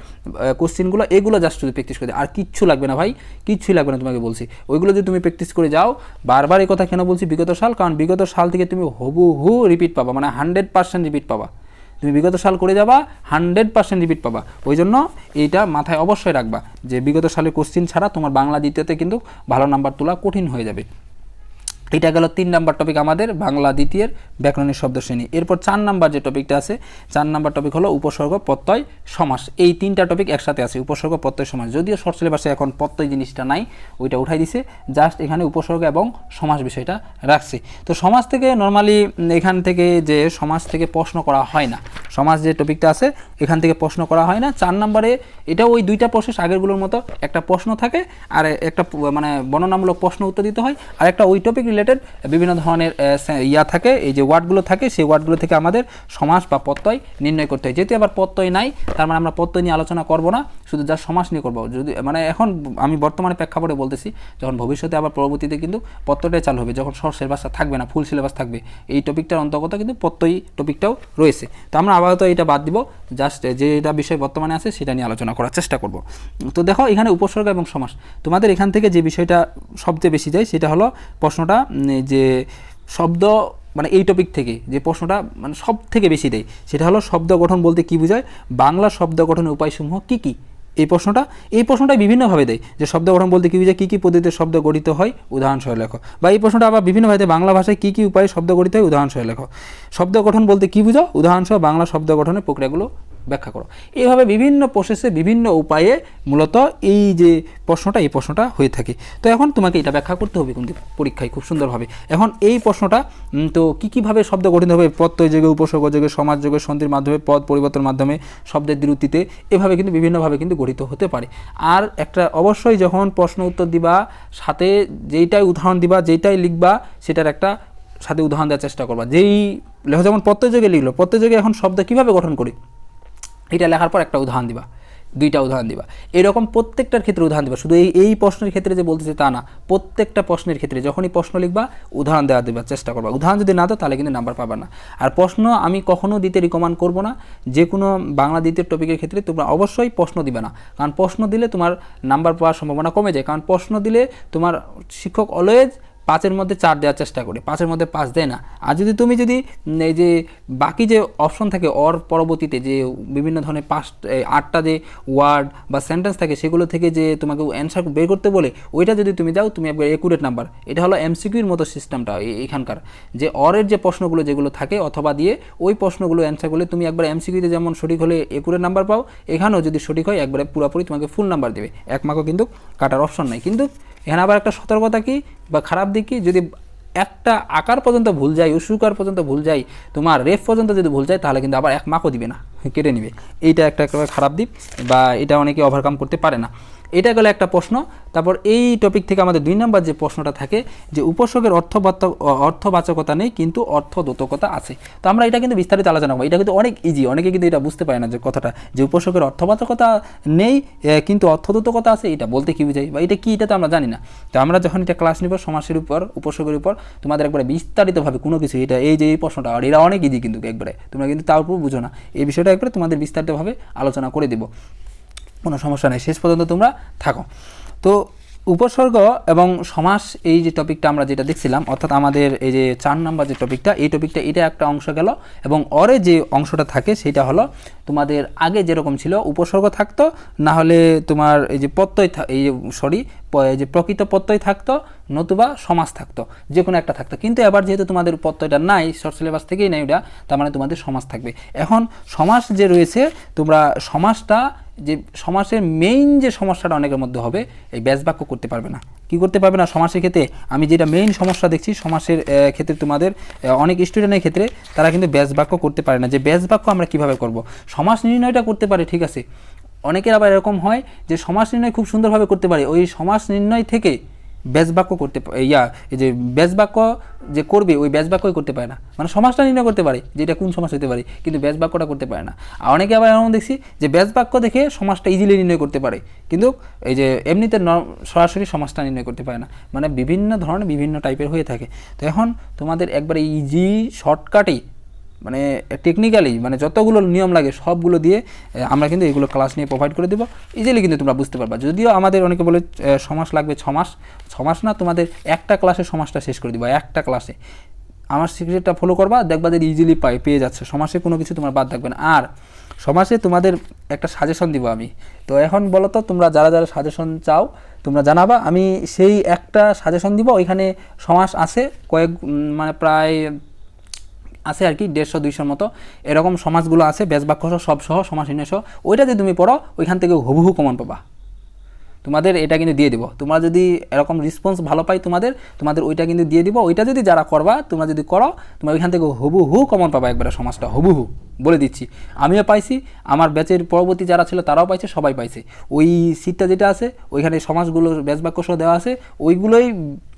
কোশ্চেনগুলো, এগুলো জাস্ট শুধু প্র্যাকটিস করতে, আর কিচ্ছু লাগবে না ভাই, কিচ্ছুই লাগবে না তোমাকে বলছি। ওইগুলো যদি তুমি প্র্যাকটিস করে যাও, বারবার এই কথা কেন বলছি বিগত সাল, কারণ বিগত সাল থেকে তুমি হুবহু রিপিট পাবা, মানে 100% রিপিট পাবা। তুমি বিগত সাল করে যাবা, 100% রিপিট পাবা। ওই জন্য এইটা মাথায় অবশ্যই রাখবা যে বিগত সালের কোশ্চেন ছাড়া তোমার বাংলা দ্বিতীয়তে কিন্তু ভালো নাম্বার তোলা কঠিন হয়ে যাবে। এটা গেল 3 নাম্বার টপিক আমাদের বাংলা দ্বিতীয়ের ব্যাকরণিক শব্দ শ্রেণী। এরপর 4 নাম্বার যে টপিকটা আছে, 4 নাম্বার টপিক হলো উপসর্গ, প্রত্যয়, সমাস। এই 3টা টপিক একসাথে আছে, উপসর্গ, প্রত্যয়, সমাস। যদিও শর্ট সিলেবাসে এখন প্রত্যয় জিনিসটা নাই, ওইটা উঠাই দিছে, জাস্ট এখানে উপসর্গ এবং সমাস বিষয়টা রাখছি। তো সমাজ থেকে নর্মালি এখান থেকে যে সমাজ থেকে প্রশ্ন করা হয় না, সমাজ যে টপিকটা আছে এখান থেকে প্রশ্ন করা হয় না। 4 নাম্বারে এটা ওই 2টা প্রসেস আগেরগুলোর মতো, একটা প্রশ্ন থাকে আর একটা মানে বর্ণনামূলক প্রশ্ন উত্তর দিতে হয়, আর একটা ওই টপিক রিলেটেড বিভিন্ন ধরনের থাকে, এই যে ওয়ার্ডগুলো থাকে, সেই ওয়ার্ডগুলো থেকে আমাদের সমাস বা প্রত্যয় নির্ণয় করতে হয়। যেহেতু আবার প্রত্যয় নাই, তার মানে আমরা প্রত্যয় নিয়ে আলোচনা করব না, শুধু যা সমাস নিয়ে করবো। যদি মানে এখন আমি বর্তমানে প্রেক্ষাপটে বলতেছি, যখন ভবিষ্যতে আবার পরবর্তীতে কিন্তু প্রত্যয়টাই চালু হবে, যখন শর্ট সিলেবাসটা থাকবে না, ফুল সিলেবাস থাকবে, এই টপিকটার অন্তর্গত কিন্তু প্রত্যয় টপিকটাও রয়েছে। তো আমরা আপাতত এটা বাদ দিব, জাস্ট যেটা বিষয় বর্তমানে আছে সেটা নিয়ে আলোচনা করার চেষ্টা করব। তো দেখো এখানে উপসর্গ এবং সমাস, তোমাদের এখান থেকে যে বিষয়টা সবচেয়ে বেশি যায় সেটা হলো প্রশ্নটা যে শব্দ, মানে এই টপিক থেকে যে প্রশ্নটা মানে সব থেকে বেশি দেয় সেটা হলো শব্দ গঠন বলতে কী বোঝায়, বাংলা শব্দ গঠনের উপায়সমূহ কী কী। এই প্রশ্নটা বিভিন্নভাবে দেয়, যে শব্দ গঠন বলতে কী বোঝায়, কী কী পদ্ধতিতে শব্দ গঠিত হয় উদাহরণসহ লেখো। বা এই প্রশ্নটা আবার বিভিন্নভাবে বাংলা ভাষায় কী কী উপায়ে শব্দ গঠিত হয় উদাহরণসহ লেখো। শব্দ গঠন বলতে কী বোঝো, উদাহরণসহ বাংলা শব্দ গঠনের প্রক্রিয়াগুলো ব্যাখ্যা করো। এইভাবে বিভিন্ন প্রসেসে বিভিন্ন উপায়ে মূলত এই যে প্রশ্নটা, এই প্রশ্নটা হয়ে থাকে। তো এখন তোমাকে এটা ব্যাখ্যা করতে হবে কিন্তু পরীক্ষায় খুব সুন্দরভাবে। এখন এই প্রশ্নটা তো কীভাবে শব্দ গঠিত হবে, প্রত্যয় যোগে, উপসর্গ যোগে, সমাস যোগে, সন্ধির মাধ্যমে, পদ পরিবর্তনের মাধ্যমে, শব্দের দ্রুতিতে, এভাবে কিন্তু বিভিন্নভাবে কিন্তু গঠিত হতে পারে। আর একটা অবশ্যই যখন প্রশ্ন উত্তর দিবা, সাথে যেইটাই উদাহরণ দিবা, যেইটাই লিখবা, সেটার একটা সাথে উদাহরণ দেওয়ার চেষ্টা করবা। যেই লেখো, যেমন প্রত্যয় যোগে লিখলো, প্রত্যয় যোগে এখন শব্দ কীভাবে গঠন করি, এটা লেখার পর একটা উদাহরণ দিবা, 2টা উদাহরণ দিবা, এরকম প্রত্যেকটার ক্ষেত্রে উদাহরণ দিবা। শুধু এই প্রশ্নের ক্ষেত্রে যে বলতেছে তা না, প্রত্যেকটা প্রশ্নের ক্ষেত্রে যখনই প্রশ্ন লিখবা উদাহরণ দেওয়া দেবার চেষ্টা করবা। উদাহরণ যদি না দাও তাহলে কিন্তু নাম্বার পাবা না। আর প্রশ্ন আমি কখনো দিতে রিকমেন্ড করবো না, যে কোনো বাংলা দ্বিতীয় টপিকের ক্ষেত্রে তোমরা অবশ্যই প্রশ্ন দিবে না, কারণ প্রশ্ন দিলে তোমার নাম্বার পাওয়ার সম্ভাবনা কমে যায়। কারণ প্রশ্ন দিলে তোমার শিক্ষক অলওয়েজ 5-এর মধ্যে 4 দেওয়ার চেষ্টা করে, 5-এর মধ্যে 5 দেয় না। আর তুমি যদি এই যে বাকি যে অপশন থাকে ওর পরবর্তীতে যে বিভিন্ন ধরনের 8টা যে ওয়ার্ড বা সেন্টেন্স থাকে সেগুলো থেকে যে তোমাকে অ্যান্সার বের করতে বলে, ওইটা যদি তুমি যাও তুমি একবার একুরেট নাম্বার। এটা হলো এমসিকিউর মতো সিস্টেমটা এখানকার, যে অরের যে প্রশ্নগুলো যেগুলো থাকে অথবা দিয়ে ওই প্রশ্নগুলো অ্যান্সারগুলো তুমি একবার এমসিকিউতে যেমন সঠিক হলে একুরেট নাম্বার পাও, এখানেও যদি সঠিক হয় একবারে পুরোপুরি তোমাকে ফুল নাম্বার দেবে, 1 মার্কও কিন্তু কাটার অপশন নাই। কিন্তু এখানে আবার একটা সতর্কতা কি বা খারাপ দিক কি, যদি একটা আকার পর্যন্ত ভুল যায়, উসুকার পর্যন্ত ভুল যায়, তোমার রেফ পর্যন্ত যদি ভুল যায়, তাহলে কিন্তু আবার 1 মার্কও দিবে না, কেটে নেবে। এইটা একটা খারাপ দিক, বা এটা অনেকে ওভারকাম করতে পারে না। এটা গেল একটা প্রশ্ন। তারপর এই টপিক থেকে আমাদের 2 নম্বর যে প্রশ্নটা থাকে, যে উপসর্গের অর্থবাচকতা নেই কিন্তু অর্থদ্যোতকতা আছে। তো আমরা এটা কিন্তু বিস্তারিত আলোচনা করবো। এটা কিন্তু অনেক ইজি, অনেকে কিন্তু এটা বুঝতে পারে না যে কথাটা, যে উপসর্গের অর্থবাচকতা নেই কিন্তু অর্থদ্যোতকতা আছে, এটা বলতে কী বোঝায় বা এটা কি, এটা তো আমরা জানি না। তো আমরা যখন এটা ক্লাস নিব সমাসের উপর, উপসর্গের উপর, তোমাদের একবারে বিস্তারিতভাবে কোনো কিছু, এটা এই যে এই প্রশ্নটা, আর এটা অনেক ইজি কিন্তু একবারে, তোমরা কিন্তু তার উপর বুঝো না, এই বিষয়টা একবারে তোমাদের বিস্তারিতভাবে আলোচনা করে দেবো, কোনো সমস্যা নেই, শেষ পর্যন্ত তোমরা থাকো। তো উপসর্গ এবং সমাস এই যে টপিকটা আমরা যেটা দেখছিলাম, অর্থাৎ আমাদের এই যে 4 নম্বর যে টপিকটা, এই টপিকটা এটা একটা অংশ গেল। এবং অরে যে অংশটা থাকে সেটা হলো তোমাদের আগে যেরকম ছিল, উপসর্গ থাকতো, না হলে তোমার এই যে প্রত্যয় যে প্রকৃত প্রত্যয় থাকতো, নতুবা সমাস থাকতো, যে কোনো একটা থাকতো। কিন্তু এবার যেহেতু তোমাদের প্রত্যয়টা নাই, শর্ট সিলেবাস থেকেই নাই ওটা, তার মানে তোমাদের সমাস থাকবে। এখন সমাস যে রয়েছে, তোমরা সমাসটা, যে সমাসের মেইন যে সমস্যাটা অনেকের মধ্যে হবে, এই ব্যাস বাক্য করতে পারবে না। কি করতে পারবে না সমাসের ক্ষেত্রে। আমি যেটা মেইন সমস্যা দেখছি সমাসের ক্ষেত্রে তোমাদের অনেক স্টুডেন্টের ক্ষেত্রে তারা কিন্তু ব্যাস বাক্য করতে পারে না। যে ব্যাস বাক্য আমরা কিভাবে করব, সমাস নির্ণয়টা করতে পারে ঠিক আছে, অনেকের আবার এরকম হয় যে সমাস নির্ণয় খুব সুন্দরভাবে করতে পারে, ওই সমাস নির্ণয় থেকে ব্যাস বাক্য করতে এই যে ব্যাস বাক্য যে করবে ওই ব্যাস বাক্যই করতে পারে না, মানে সমাসটা নির্ণয় করতে পারে যে এটা কোন সমাস হতে পারে, কিন্তু ব্যাস বাক্যটা করতে পারে না। আর অনেকে আবার এমন দেখছি যে ব্যাস বাক্য দেখে সমাসটা ইজিলি নির্ণয় করতে পারে, কিন্তু এই যে এমনিতে সরাসরি সমাসটা নির্ণয় করতে পারে না। মানে বিভিন্ন ধরনের বিভিন্ন টাইপের হয়ে থাকে। তো এখন তোমাদের একবারে ইজি শর্টকাটেই মানে টেকনিক্যালি মানে যতগুলো নিয়ম লাগে সবগুলো দিয়ে আমরা কিন্তু এগুলো ক্লাস নিয়ে প্রোভাইড করে দেবো, ইজিলি কিন্তু তোমরা বুঝতে পারবা। যদিও আমাদের অনেকে বলে সমাস লাগবে 6 মাস, 6 মাস না, তোমাদের একটা ক্লাসে সমাসটা শেষ করে দিবা, একটা ক্লাসে। আমার সিক্রেটটা ফলো করবা, দেখবা যে ইজিলি পেয়ে যাচ্ছে, সমাসে কোনো কিছু তোমার বাদ থাকবে না। আর সমাসে তোমাদের একটা সাজেশন দিব আমি। তো এখন বলো তো তোমরা যারা যারা সাজেশন চাও তোমরা জানাবা, আমি সেই একটা সাজেশন দিব। ওইখানে সমাস আছে মানে প্রায় আছে আর কি 150-200 মতো এরকম সমাজগুলো আছে, ব্যাস বাক্য সব সহ সমাস নির্ণয় সহ। ওইটা যদি তুমি পড়ো ওইখান থেকে হুবহু কমন পাবা। তোমাদের এটা কিন্তু দিয়ে দিব, তোমরা যদি এরকম রেসপন্স ভালো পাই তোমাদের ওইটা কিন্তু দিয়ে দিব। ওইটা যদি যারা করবা তোমরা যদি করো তোমরা ওইখান থেকে হুবহু কমন পাবা, একবারে সমাজটা হুবহু বলে দিচ্ছি। আমিও পাইছি, আমার ব্যাচের পরবর্তী যারা ছিল তারাও পাইছে, সবাই পাইছে। ওই সিটটা যেটা আছে ওইখানে সমাজগুলো ব্যাস বাক্য সহ দেওয়া আছে, ওইগুলোই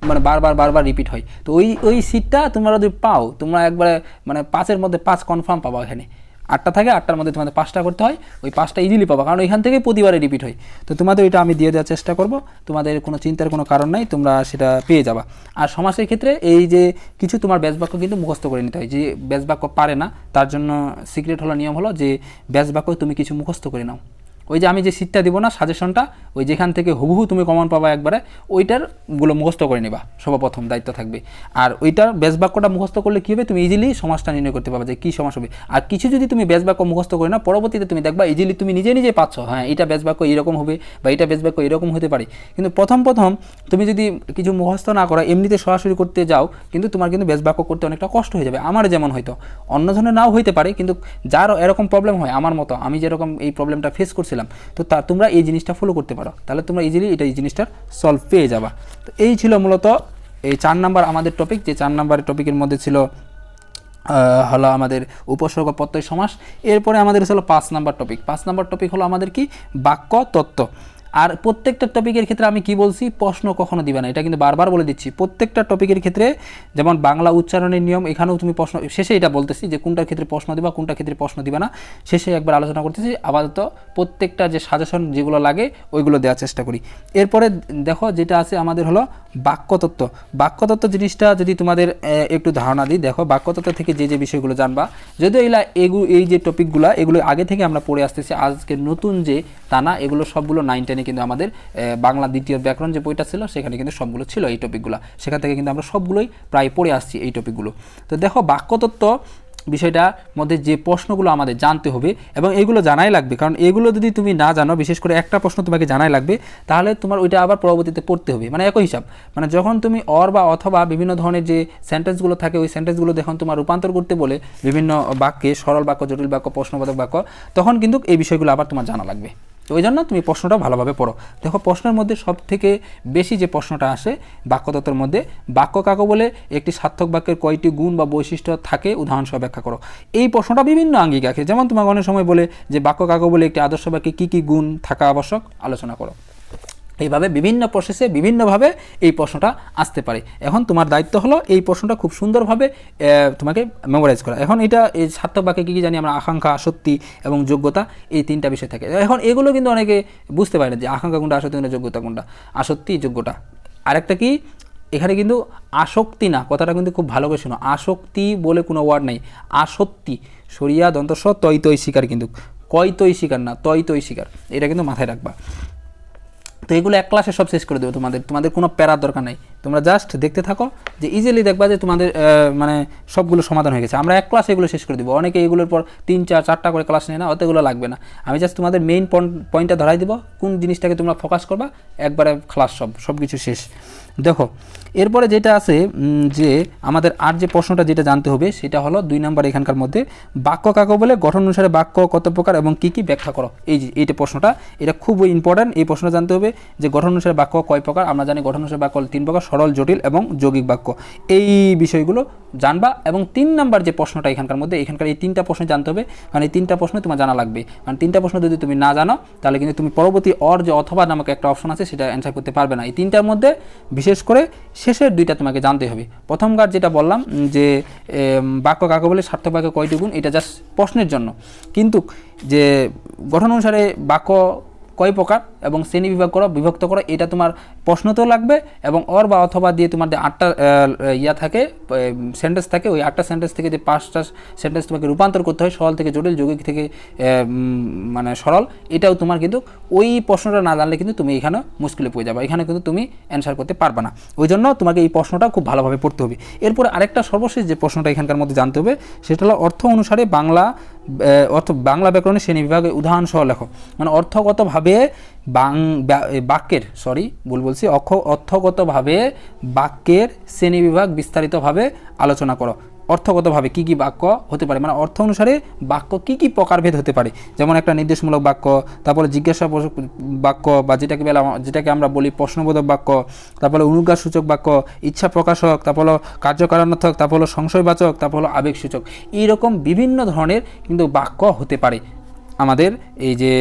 মানে বারবার রিপিট হয়। তো ওই সিটটা তোমরা যদি পাও তোমরা একবারে মানে 5-এর মধ্যে 5 কনফার্ম পাবা। এখানে 8টা থাকে, 8টার মধ্যে তোমাদের 5টা করতে হয়, ওই 5টা ইজিলি পাবা, কারণ ওইখান থেকেই প্রতিবারে রিপিট হয়। তো তোমাদের ওইটা আমি দিয়ে দেওয়ার চেষ্টা করব, তোমাদের কোনো চিন্তার কোনো কারণ নাই, তোমরা সেটা পেয়ে যাবা। আর সমাসের ক্ষেত্রে এই যে কিছু তোমার ব্যাস বাক্য কিন্তু মুখস্থ করে নিতে হয়, যে ব্যাস বাক্য পারে না তার জন্য সিক্রেট হলো নিয়ম হলো যে ব্যাস বাক্য তুমি কিছু মুখস্থ করে নাও। ওই যে আমি যে সিটটা দিব না সাজেশনটা, ওই যেখান থেকে হুবহু তুমি কমন পাবা একবারে, ওইটার গুলো মুখস্থ করে নিবা, সর্বপ্রথম দায়িত্ব থাকবে। আর ওইটার ব্যাস বাক্যটা মুখস্থ করলে কী হবে, তুমি ইজিলি সমাসটা নির্ণয় করতে পারবে যে কী সমাস হবে। আর কিছু যদি তুমি ব্যাস বাক্য মুখস্থ করে না, পরবর্তীতে তুমি দেখবা ইজিলি তুমি নিজে পাচ্ছ, হ্যাঁ এটা ব্যাস বাক্য এরকম হবে বা এটা ব্যাস বাক্য এরকম হতে পারে। কিন্তু প্রথম তুমি যদি কিছু মুখস্থ না করো, এমনিতে সরাসরি করতে যাও, কিন্তু তোমার কিন্তু ব্যাস বাক্য করতে অনেকটা কষ্ট হয়ে যাবে। আমার যেমন হয়তো, অন্য জনের নাও হইতে পারে, কিন্তু যার এরকম প্রবলেম হয় আমার মতো, আমি যেরকম এই প্রবলেমটা ফেস করছিলাম, তো তোমরা এই জিনিসটা ফলো করতে পারো, তাহলে তোমরা ইজিলি এই জিনিসটার সলভ পেয়ে যাবা। তো এই ছিল মূলত এই 4 নাম্বার আমাদের টপিক, যে 4 নাম্বারের টপিকের মধ্যে ছিল হলো আমাদের উপসর্গ প্রত্যয় সমাস। এরপরে আমাদের হলো 5 নাম্বার টপিক। 5 নাম্বার টপিক হলো আমাদের কি বাক্য তত্ত্ব। আর প্রত্যেকটা টপিকের ক্ষেত্রে আমি কি বলছি, প্রশ্ন কখনো দিবে না, এটা কিন্তু বারবার বলে দিচ্ছি। প্রত্যেকটা টপিকের ক্ষেত্রে যেমন বাংলা উচ্চারণের নিয়ম, এখানেও তুমি প্রশ্ন শেষে এটা বলতেছি যে কোনটার ক্ষেত্রে প্রশ্ন দিবা কোনটার ক্ষেত্রে প্রশ্ন দিবা না, শেষে একবার আলোচনা করতেছি। আপাতত প্রত্যেকটা যে সাজেশন যেগুলো লাগে ওইগুলো দেওয়ার চেষ্টা করি। এরপরে দেখো যেটা আছে আমাদের হলো বাক্যতত্ত্ব। বাক্যতত্ত্ব জিনিসটা যদি তোমাদের একটু ধারণা দিই, দেখো বাক্যতত্ত্ব থেকে যে বিষয়গুলো জানবা, যদিও এই যে টপিকগুলো এগুলো আগে থেকে আমরা পড়ে আসতেছি, আজকে নতুন যে তা না, এগুলো সবগুলো 9-10 কিন্তু আমাদের বাংলা দ্বিতীয় ব্যাকরণ যে বইটা ছিল সেখানে কিন্তু সবগুলো ছিল এই টপিকগুলো, সেখান থেকে কিন্তু আমরা সবগুলোই প্রায় পড়ে আসছি এই টপিকগুলো। তো দেখো বাক্যতত্ত্ব বিষয়টার মধ্যে যে প্রশ্নগুলো আমাদের জানতে হবে এবং এগুলো জানাই লাগবে, কারণ এগুলো যদি তুমি না জানো, বিশেষ করে একটা প্রশ্ন তোমাকে জানাই লাগবে, তাহলে তোমার ওইটা আবার পরবর্তীতে পড়তে হবে। মানে একই হিসাব, মানে যখন তুমি অর বা অথবা বিভিন্ন ধরনের যে সেন্টেন্সগুলো থাকে ওই সেন্টেন্সগুলো যখন তোমার রূপান্তর করতে বলে বিভিন্ন বাক্যে, সরল বাক্য, জটিল বাক্য, প্রশ্নবোধক বাক্য, তখন কিন্তু এই বিষয়গুলো আবার তোমার জানা লাগবে। তো ওই জন্য তুমি প্রশ্নটা ভালোভাবে পড়ো। দেখো প্রশ্নের মধ্যে সবথেকে বেশি যে প্রশ্নটা আসে বাক্যতত্ত্বের মধ্যে, বাক্য কাকে বলে, একটি সার্থক বাক্যের কয়টি গুণ বা বৈশিষ্ট্য থাকে উদাহরণসহ ব্যাখ্যা করো। এই প্রশ্নটা বিভিন্ন আঙ্গিক আছে, যেমন তোমাকে অনেক সময় বলে যে বাক্য কাকে বলে একটি আদর্শ বাক্যে কী কী গুণ থাকা আবশ্যক আলোচনা করো। এইভাবে বিভিন্ন প্রসেসে বিভিন্নভাবে এই প্রশ্নটা আসতে পারে। এখন তোমার দায়িত্ব হলো এই প্রশ্নটা খুব সুন্দরভাবে তোমাকে মেমোরাইজ করা। এখন এই সার্থক বাক্যে কী কী জানি আমরা, আকাঙ্ক্ষা, আসক্তি এবং যোগ্যতা, এই 3টা বিষয় থাকে। এখন এগুলো কিন্তু অনেকে বুঝতে পারে না যে আকাঙ্ক্ষা কোনটা, আসক্তি কোনটা, যোগ্যতা কোনটা। আসক্তি, যোগ্যতা। আরেকটা কি, এখানে কিন্তু আসক্তি না, কথাটা কিন্তু খুব ভালো করে শোনো, আসক্তি বলে কোনো ওয়ার্ড নাই, আসক্তি, সরিয়া দন্তস্ব তৈ শিকার, কিন্তু কয় শিকার না, তৈ শিকার, এটা কিন্তু মাথায় রাখবা। তো এগুলো এক ক্লাসে সব শেষ করে দেবো, তোমাদের কোনো প্যারার দরকার নেই, তোমরা জাস্ট দেখতে থাকো, যে ইজিলি দেখবা যে তোমাদের মানে সবগুলো সমাধান হয়ে গেছে। আমরা এক ক্লাসে এগুলো শেষ করে দেবো, অনেকে এগুলোর পর 3-4-4টা করে ক্লাস নেয় না, অতগুলো লাগবে না। আমি জাস্ট তোমাদের মেইন পয়েন্টটা ধরাই দেবো, কোন জিনিসটাকে তোমরা ফোকাস করবা, একবারে ক্লাস সব কিছু শেষ। দেখো এরপরে যেটা আছে যে আমাদের আর যে প্রশ্নটা যেটা জানতে হবে সেটা হলো 2 নম্বর এখানকার মধ্যে বাক্য কাকে বলে, গঠন অনুসারে বাক্য কত প্রকার এবং কি কি ব্যাখ্যা করো। এইটা প্রশ্নটা, এটা খুব ইম্পর্ট্যান্ট। এই প্রশ্নটা জানতে হবে যে গঠন অনুসারে বাক্য কয় প্রকার। আমরা জানি গঠন অনুসারে বাক্য হলো 3 প্রকার, সরল, জটিল এবং যৌগিক বাক্য। এই বিষয়গুলো জানবা। এবং 3 নম্বর যে প্রশ্নটা এখানকার মধ্যে, এখানকার এই 3টা প্রশ্ন জানতে হবে, কারণ এই 3টা প্রশ্ন তোমার জানা লাগবে। কারণ 3টা প্রশ্ন যদি তুমি না জানো তাহলে কিন্তু তুমি পরবর্তী অর যে অথবা নামক একটা অপশন আছে সেটা অ্যান্সার করতে পারবে না। এই 3টার মধ্যে বিশেষ করে শেষের 2টা তোমাকে জানতে হবে। প্রথমবার যেটা বললাম যে বাক্য কাকে বলে, সার্থক বাক্য কয়টি গুণ, এটা জাস্ট প্রশ্নের জন্য। কিন্তু যে গঠন অনুসারে বাক্য কয় প্রকার এবং শ্রেণী বিভক্ত করো, এটা তোমার প্রশ্নতেও লাগবে। এবং অর বা অথবা দিয়ে তোমার যে 8টা থাকে, সেন্টেন্স থাকে, ওই 8টা সেন্টেন্স থেকে যে 5টা সেন্টেন্স তোমাকে রূপান্তর করতে হয়, সরল থেকে জটিল, যৌগিক থেকে মানে সরল, এটাও তোমার কিন্তু ওই প্রশ্নটা না জানলে কিন্তু তুমি এখানে মুশকিলে পড়ে যাবে, এখানে কিন্তু তুমি অ্যান্সার করতে পারবে না। ওই জন্য তোমাকে এই প্রশ্নটা খুব ভালোভাবে পড়তে হবে। এরপরে আরেকটা সর্বশেষ যে প্রশ্নটা এখানকার মধ্যে জানতে হবে সেটা হলো অর্থ অনুসারে বাংলা ব্যাকরণের শ্রেণী বিভাগে উদাহরণ সহ লেখো। মানে অর্থগতভাবে বাক্যের অর্থগতভাবে বাক্যের শ্রেণীবিভাগ বিস্তারিতভাবে আলোচনা করো। অর্থগতভাবে কী কী বাক্য হতে পারে, মানে অর্থ অনুসারে বাক্য কী কী প্রকারভেদ হতে পারে। যেমন একটা নির্দেশমূলক বাক্য, তারপরে জিজ্ঞাসা বাক্য বা যেটাকে আমরা বলি প্রশ্নবোধক বাক্য, তারপরে অনুজ্ঞাসূচক বাক্য, ইচ্ছা প্রকাশক, তারপর হলো কার্যকারণার্থক, তারপর হলো সংশয়বাচক, তারপর হলো আবেগসূচক। এইরকম বিভিন্ন ধরনের কিন্তু বাক্য হতে পারে আমাদের এই যে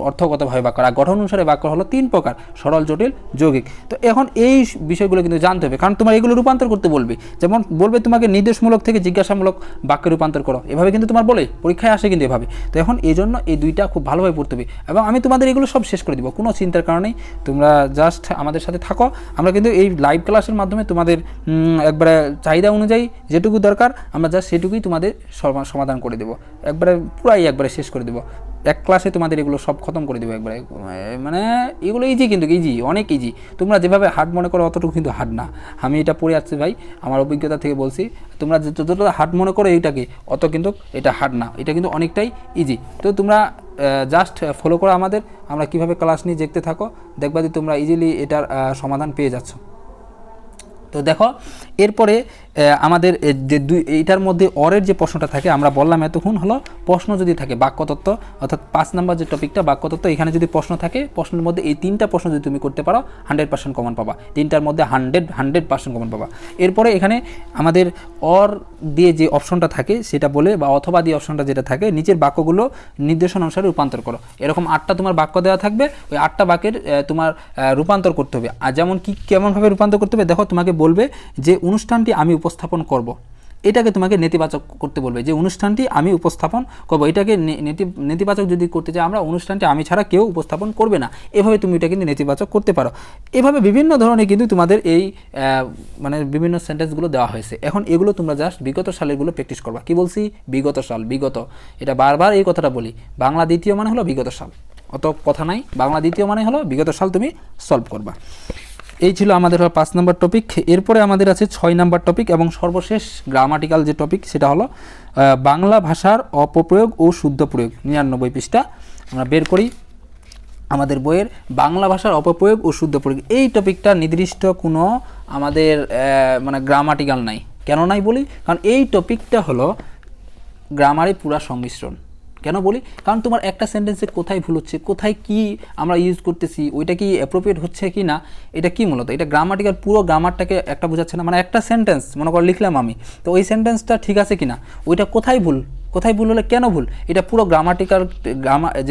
অর্থগতভাবে বাক্য। আর গঠন অনুসারে বাক্য হলো 3 প্রকার, সরল, জটিল, যৌগিক। তো এখন এই বিষয়গুলো কিন্তু জানতে হবে, কারণ তোমার এগুলো রূপান্তর করতে বলবে। যেমন বলবে তোমাকে নির্দেশমূলক থেকে জিজ্ঞাসামূলক বাক্যে রূপান্তর করো, এভাবে কিন্তু তোমার বলে পরীক্ষায় আসে কিন্তু এভাবে। তো এখন এই জন্য এই 2টা খুব ভালোভাবে পড়তে হবে। এবং আমি তোমাদের এগুলো সব শেষ করে দিব, কোনো চিন্তার কারণেই। তোমরা জাস্ট আমাদের সাথে থাকো। আমরা কিন্তু এই লাইভ ক্লাসের মাধ্যমে তোমাদের একবারে চাহিদা অনুযায়ী যেটুকু দরকার আমরা জাস্ট সেটুকুই তোমাদের সমাধান করে দেবো, একবারে পুরাই একবারে শেষ করে দেবো। এক ক্লাসে তোমাদের এগুলো সব খতম করে দেবো একবারে। মানে এগুলো ইজি, কিন্তু ইজি, অনেক ইজি। তোমরা যেভাবে হার্ড মনে করো অতটুকু কিন্তু হার্ড না। আমি এটা পড়ে আসছি ভাই, আমার অভিজ্ঞতা থেকে বলছি। তোমরা যতটা হার্ড মনে করো এইটাকে, অত কিন্তু এটা হার্ড না, এটা কিন্তু অনেকটাই ইজি। তো তোমরা জাস্ট ফলো করো আমাদের, আমরা কীভাবে ক্লাস নিয়ে দেখতে থাকো, দেখবা যে তোমরা ইজিলি এটার সমাধান পেয়ে যাচ্ছ। তো দেখো এরপরে আমাদের যে এইটার মধ্যে অরের যে প্রশ্নটা থাকে, আমরা বললাম এতক্ষণ হলো প্রশ্ন যদি থাকে বাক্যতত্ত্ব, অর্থাৎ 5 নম্বর যে টপিকটা বাক্যতত্ত্ব, এখানে যদি প্রশ্ন থাকে, প্রশ্নের মধ্যে এই 3টা প্রশ্ন যদি তুমি করতে পারো 100% কমন পাবা। 3টার মধ্যে 100% কমন পাবা। এরপরে এখানে আমাদের অর দিয়ে যে অপশনটা থাকে সেটা বলে, বা অথবা দিয়ে অপশনটা যেটা থাকে, নিচের বাক্যগুলো নির্দেশনা অনুসারে রূপান্তর করো। এরকম 8টা তোমার বাক্য দেওয়া থাকবে, ওই 8টা বাক্যের তোমার রূপান্তর করতে হবে। আর যেমন কেমনভাবে রূপান্তর করতে হবে, দেখো তোমাকে বলবে যে অনুষ্ঠানটি আমি উপস্থাপন করব, এটাকে তোমাকে নেতিবাচক করতে বলবে, যে অনুষ্ঠানটি আমি উপস্থাপন করব। এটাকে নেতিবাচক যদি করতে চাই আমরা, অনুষ্ঠানটি আমি ছাড়া কেউ উপস্থাপন করবে না, এভাবে তুমি এটা কিন্তু নেতিবাচক করতে পারো। এভাবে বিভিন্ন ধরনের কিন্তু তোমাদের এই মানে বিভিন্ন সেন্টেন্সগুলো দেওয়া হয়েছে। এখন এগুলো তোমরা জাস্ট বিগত সালেরগুলো প্র্যাকটিস করবা। কি বলছি? বিগত সাল, বিগত, এটা বারবার এই কথাটা বলি। বাংলা দ্বিতীয় মানে হলো বিগত সাল, অত কথা নাই। বাংলা দ্বিতীয় মানে হলো বিগত সাল তুমি সলভ করবা। এই ছিল আমাদের 5 নম্বর টপিক। এরপরে আমাদের আছে 6 নম্বর টপিক এবং সর্বশেষ গ্রামাটিক্যাল যে টপিক সেটা হলো বাংলা ভাষার অপপ্রয়োগ ও শুদ্ধ প্রয়োগ। 99 পৃষ্ঠা আমরা বের করি আমাদের বইয়ের, বাংলা ভাষার অপপ্রয়োগ ও শুদ্ধ প্রয়োগ। এই টপিকটা নির্দিষ্ট কোনো আমাদের মানে গ্রামাটিক্যাল নাই। কেন নাই বলি? কারণ এই টপিকটা হলো গ্রামারের পুরা সংমিশ্রণ। কেন বলি? কারণ তোমার একটা সেন্টেন্সে কোথায় ভুল হচ্ছে, কোথায় কি আমরা ইউজ করতেছি, ওইটা কি অ্যাপ্রোপ্রিয়েট হচ্ছে কি না, এটা কি মূলত এটা গ্রামাটিক্যাল পুরো গ্রামারটাকে একটা বোঝাচ্ছে না। মানে একটা সেন্টেন্স মনে করো লিখলাম আমি, তো ওই সেন্টেন্সটা ঠিক আছে কি না, ওইটা কোথায় ভুল হলে কেন ভুল, এটা পুরো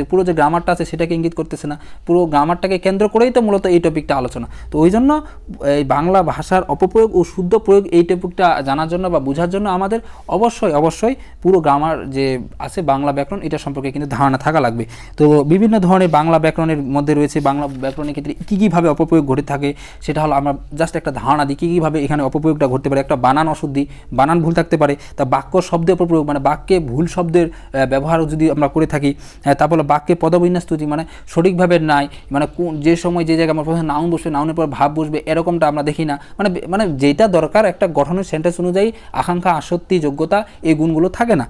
পুরো যে গ্রামারটা আছে সেটাকে ইঙ্গিত করতেছে না। পুরো গ্রামারটাকে কেন্দ্র করেই তো মূলত এই টপিকটা আলোচনা। তো ওই জন্য এই বাংলা ভাষার অপপ্রয়োগ ও শুদ্ধ প্রয়োগ এই টপিকটা জানার জন্য বা বোঝার জন্য আমাদের অবশ্যই পুরো গ্রামার যে আছে বাংলা ব্যাকরণ, এটা সম্পর্কে কিন্তু ধারণা থাকা লাগবে। তো বিভিন্ন ধরনের বাংলা ব্যাকরণের মধ্যে রয়েছে, বাংলা ব্যাকরণের ক্ষেত্রে কীভাবে অপপ্রয়োগ ঘটে থাকে সেটা হলো আমরা জাস্ট একটা ধারণা দিই কীভাবে এখানে অপপ্রয়োগটা ঘটতে পারে। একটা বানান অশুদ্ধি, বানান ভুল থাকতে পারে। তা বাক্য শব্দে অপপ্রয়োগ, মানে বাক্যে ভুল শব্দের ব্যবহার যদি আমরা করে থাকি। তারপর বাক্যে পদবিন্যাস ত্রুটি, মানে সঠিকভাবে নাই, মানে যে সময় যে জায়গায় আমার প্রথমে নাউন বসবে, নাউনের পর ভাব বসবে, এরকমটা আমরা দেখি না। মানে যেটা দরকার একটা গঠনের সেন্টেন্স অনুযায়ী আকাঙ্ক্ষা, আসক্তি, যোগ্যতা, এই গুণগুলো থাকে না।